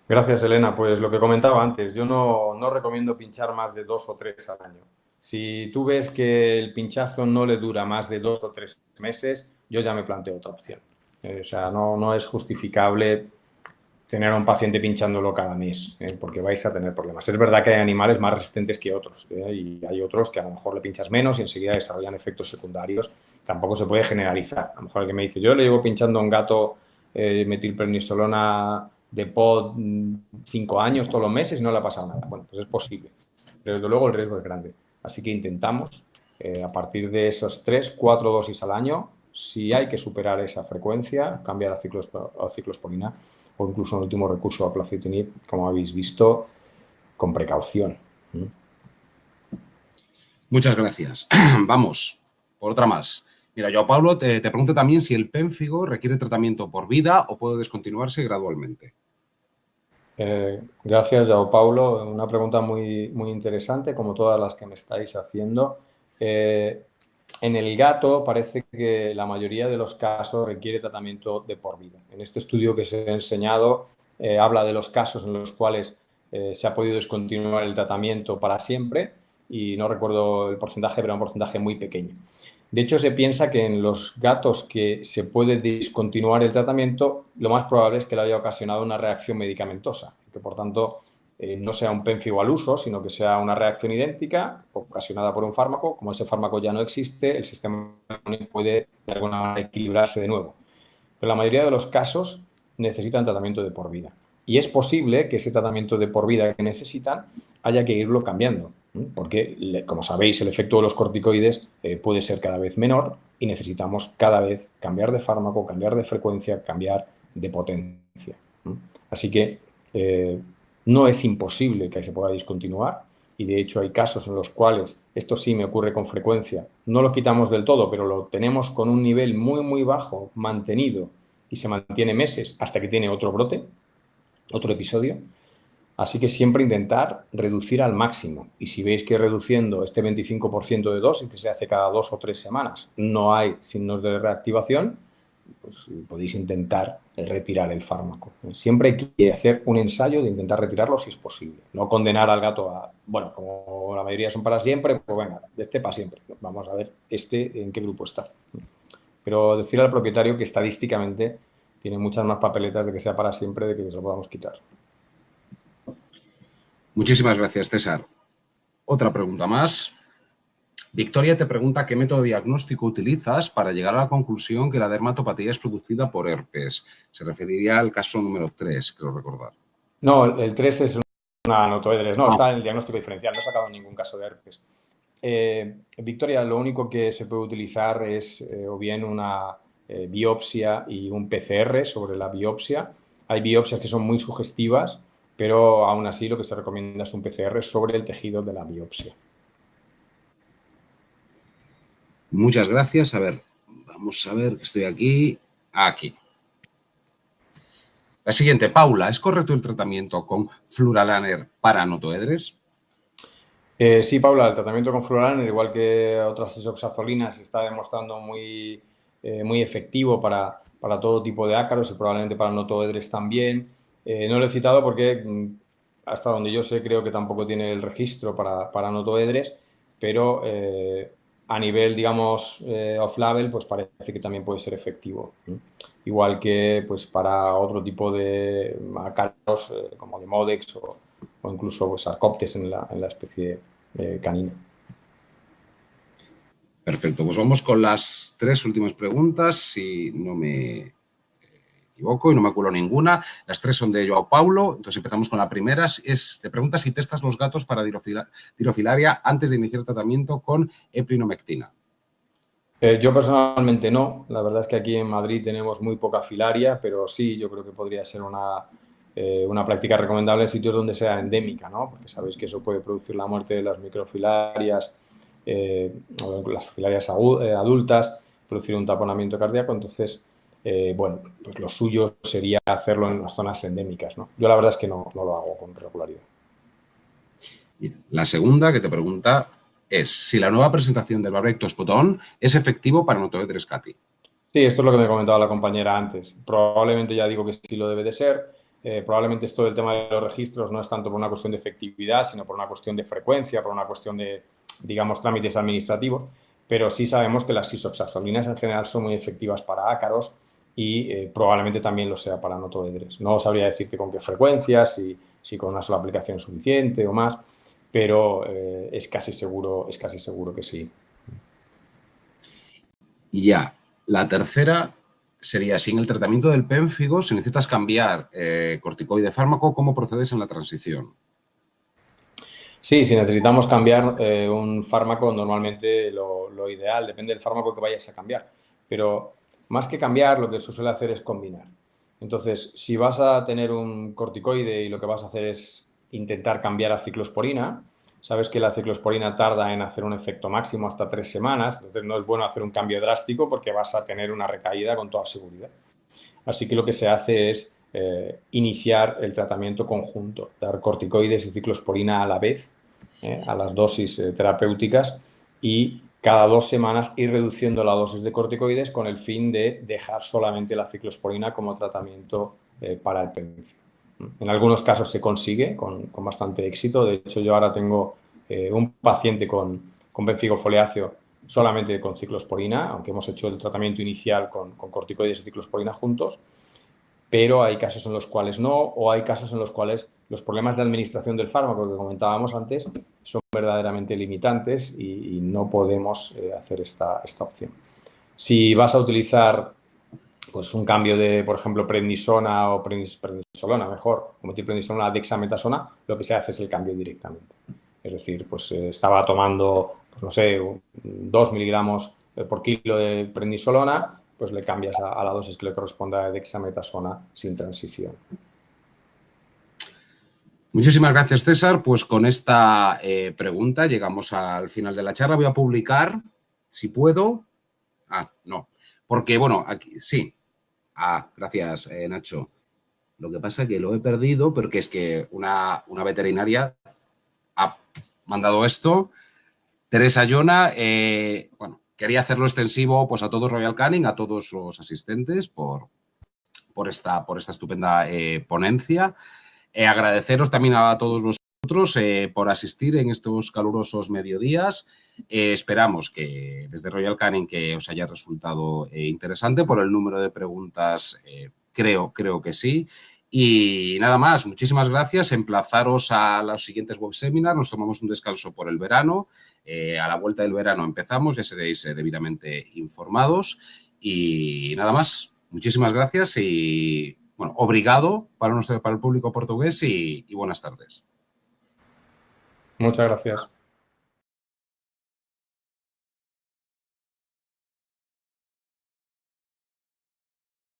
Gracias, Elena. Pues lo que comentaba antes, yo no recomiendo pinchar más de 2 o 3 al año. Si tú ves que el pinchazo no le dura más de 2 o 3 meses, yo ya me planteo otra opción. O sea, no es justificable tener a un paciente pinchándolo cada mes, porque vais a tener problemas. Es verdad que hay animales más resistentes que otros, y hay otros que a lo mejor le pinchas menos y enseguida desarrollan efectos secundarios. Tampoco se puede generalizar. A lo mejor el que me dice, yo le llevo pinchando a un gato metilprednisolona de POD 5 años todos los meses y no le ha pasado nada. Bueno, pues es posible, pero desde luego el riesgo es grande. Así que intentamos, a partir de esos 3, 4 dosis al año, si hay que superar esa frecuencia, cambiar a ciclosporina o incluso en último recurso a oclacitinib, como habéis visto, con precaución. Muchas gracias. Vamos, por otra más. Mira, yo, Pablo, te pregunto también si el pénfigo requiere tratamiento por vida o puede descontinuarse gradualmente. Gracias, João Paulo. Una pregunta muy, muy interesante, como todas las que me estáis haciendo. En el gato parece que la mayoría de los casos requiere tratamiento de por vida. En este estudio que se ha enseñado habla de los casos en los cuales se ha podido descontinuar el tratamiento para siempre y no recuerdo el porcentaje, pero un porcentaje muy pequeño. De hecho, se piensa que en los gatos que se puede discontinuar el tratamiento, lo más probable es que le haya ocasionado una reacción medicamentosa, que por tanto no sea un pénfigo al uso, sino que sea una reacción idéntica ocasionada por un fármaco. Como ese fármaco ya no existe, el sistema inmune puede de alguna manera equilibrarse de nuevo. Pero la mayoría de los casos necesitan tratamiento de por vida. Y es posible que ese tratamiento de por vida que necesitan haya que irlo cambiando, porque, como sabéis, el efecto de los corticoides puede ser cada vez menor y necesitamos cada vez cambiar de fármaco, cambiar de frecuencia, cambiar de potencia. Así que no es imposible que se pueda discontinuar y de hecho hay casos en los cuales esto sí me ocurre con frecuencia. No lo quitamos del todo, pero lo tenemos con un nivel muy, muy bajo mantenido y se mantiene meses hasta que tiene otro brote, otro episodio. Así que siempre intentar reducir al máximo. Y si veis que reduciendo este 25% de dosis, que se hace cada 2 o 3 semanas, no hay signos de reactivación, pues podéis intentar retirar el fármaco. Siempre hay que hacer un ensayo de intentar retirarlo si es posible. No condenar al gato a, bueno, como la mayoría son para siempre, pues venga, de este para siempre. Vamos a ver este en qué grupo está. Pero decir al propietario que estadísticamente tiene muchas más papeletas de que sea para siempre de que se lo podamos quitar. Muchísimas gracias, César. Otra pregunta más. Victoria te pregunta qué método diagnóstico utilizas para llegar a la conclusión que la dermatopatía es producida por herpes. Se referiría al caso número 3, creo recordar. No, el 3 es una notoedres. No, está en el diagnóstico diferencial. No he sacado ningún caso de herpes. Victoria, lo único que se puede utilizar es o bien una biopsia y un PCR sobre la biopsia. Hay biopsias que son muy sugestivas, pero aún así lo que se recomienda es un PCR sobre el tejido de la biopsia. Muchas gracias. A ver, vamos a ver que estoy aquí. Aquí. La siguiente, Paula, ¿es correcto el tratamiento con Fluralaner para notoedres? Sí, Paula, el tratamiento con Fluralaner, igual que otras isoxazolinas, se está demostrando muy efectivo para todo tipo de ácaros y probablemente para notoedres también. No lo he citado porque hasta donde yo sé creo que tampoco tiene el registro para notoedres, pero a nivel, digamos, off-label, pues parece que también puede ser efectivo. Igual que pues para otro tipo de ácaros como Demodex o incluso pues, Sarcoptes en la especie canina. Perfecto, pues vamos con las 3 últimas preguntas, si no me equivoco y no me acuerdo ninguna. Las 3 son de Joao Paulo, entonces empezamos con la primera. Te pregunta si testas los gatos para dirofilaria antes de iniciar el tratamiento con eprinomectina. Yo personalmente no, la verdad es que aquí en Madrid tenemos muy poca filaria, pero sí, yo creo que podría ser una práctica recomendable en sitios donde sea endémica, ¿no? Porque sabéis que eso puede producir la muerte de las microfilarias o las filarias adultas, producir un taponamiento cardíaco, entonces, bueno, pues lo suyo sería hacerlo en las zonas endémicas, ¿no? Yo la verdad es que no lo hago con regularidad. La segunda que te pregunta es si la nueva presentación del Barbecto Spot-On es efectivo para notoedres cati. Sí, esto es lo que me comentaba la compañera antes. Probablemente ya digo que sí lo debe de ser. Probablemente esto del tema de los registros no es tanto por una cuestión de efectividad, sino por una cuestión de frecuencia, por una cuestión de, digamos, trámites administrativos. Pero sí sabemos que las isoxazolinas en general son muy efectivas para ácaros y probablemente también lo sea para notoedres. No sabría decirte con qué frecuencia, si con una sola aplicación es suficiente o más, pero es casi seguro que sí. Y ya, la tercera sería, si en el tratamiento del pénfigo, si necesitas cambiar corticoide fármaco, ¿cómo procedes en la transición? Sí, si necesitamos cambiar un fármaco, normalmente lo ideal, depende del fármaco que vayas a cambiar. Pero más que cambiar, lo que se suele hacer es combinar. Entonces, si vas a tener un corticoide y lo que vas a hacer es intentar cambiar a ciclosporina, sabes que la ciclosporina tarda en hacer un efecto máximo hasta 3 semanas, entonces no es bueno hacer un cambio drástico porque vas a tener una recaída con toda seguridad. Así que lo que se hace es iniciar el tratamiento conjunto, dar corticoides y ciclosporina a la vez, a las dosis terapéuticas y cada 2 semanas ir reduciendo la dosis de corticoides con el fin de dejar solamente la ciclosporina como tratamiento para el pénfigo. En algunos casos se consigue con bastante éxito. De hecho, yo ahora tengo un paciente con pénfigo foliáceo solamente con ciclosporina, aunque hemos hecho el tratamiento inicial con corticoides y ciclosporina juntos, pero hay casos en los cuales no, o hay casos en los cuales los problemas de administración del fármaco que comentábamos antes son verdaderamente limitantes y no podemos hacer esta opción. Si vas a utilizar pues un cambio de, por ejemplo, prednisona o prednisolona, mejor, o metilprednisolona a dexametasona, lo que se hace es el cambio directamente. Es decir, pues estaba tomando, pues no sé, 2 miligramos por kilo de prednisolona, pues le cambias a la dosis que le corresponda de dexametasona sin transición. Muchísimas gracias, César. Pues con esta pregunta llegamos al final de la charla. Voy a publicar, si puedo. No. Porque, bueno, aquí sí. Gracias, Nacho. Lo que pasa es que lo he perdido porque es que una veterinaria ha mandado esto. Teresa Llona, bueno, quería hacerlo extensivo pues a todo Royal Canin, a todos los asistentes por esta estupenda ponencia. Agradeceros también a todos vosotros por asistir en estos calurosos mediodías. Esperamos que desde Royal Canin que os haya resultado interesante. Por el número de preguntas, creo que sí. Y nada más, muchísimas gracias. Emplazaros a los siguientes web seminars. Nos tomamos un descanso por el verano. A la vuelta del verano empezamos, ya seréis debidamente informados. Y nada más, muchísimas gracias y bueno, obrigado para el público portugués y buenas tardes. Muchas gracias.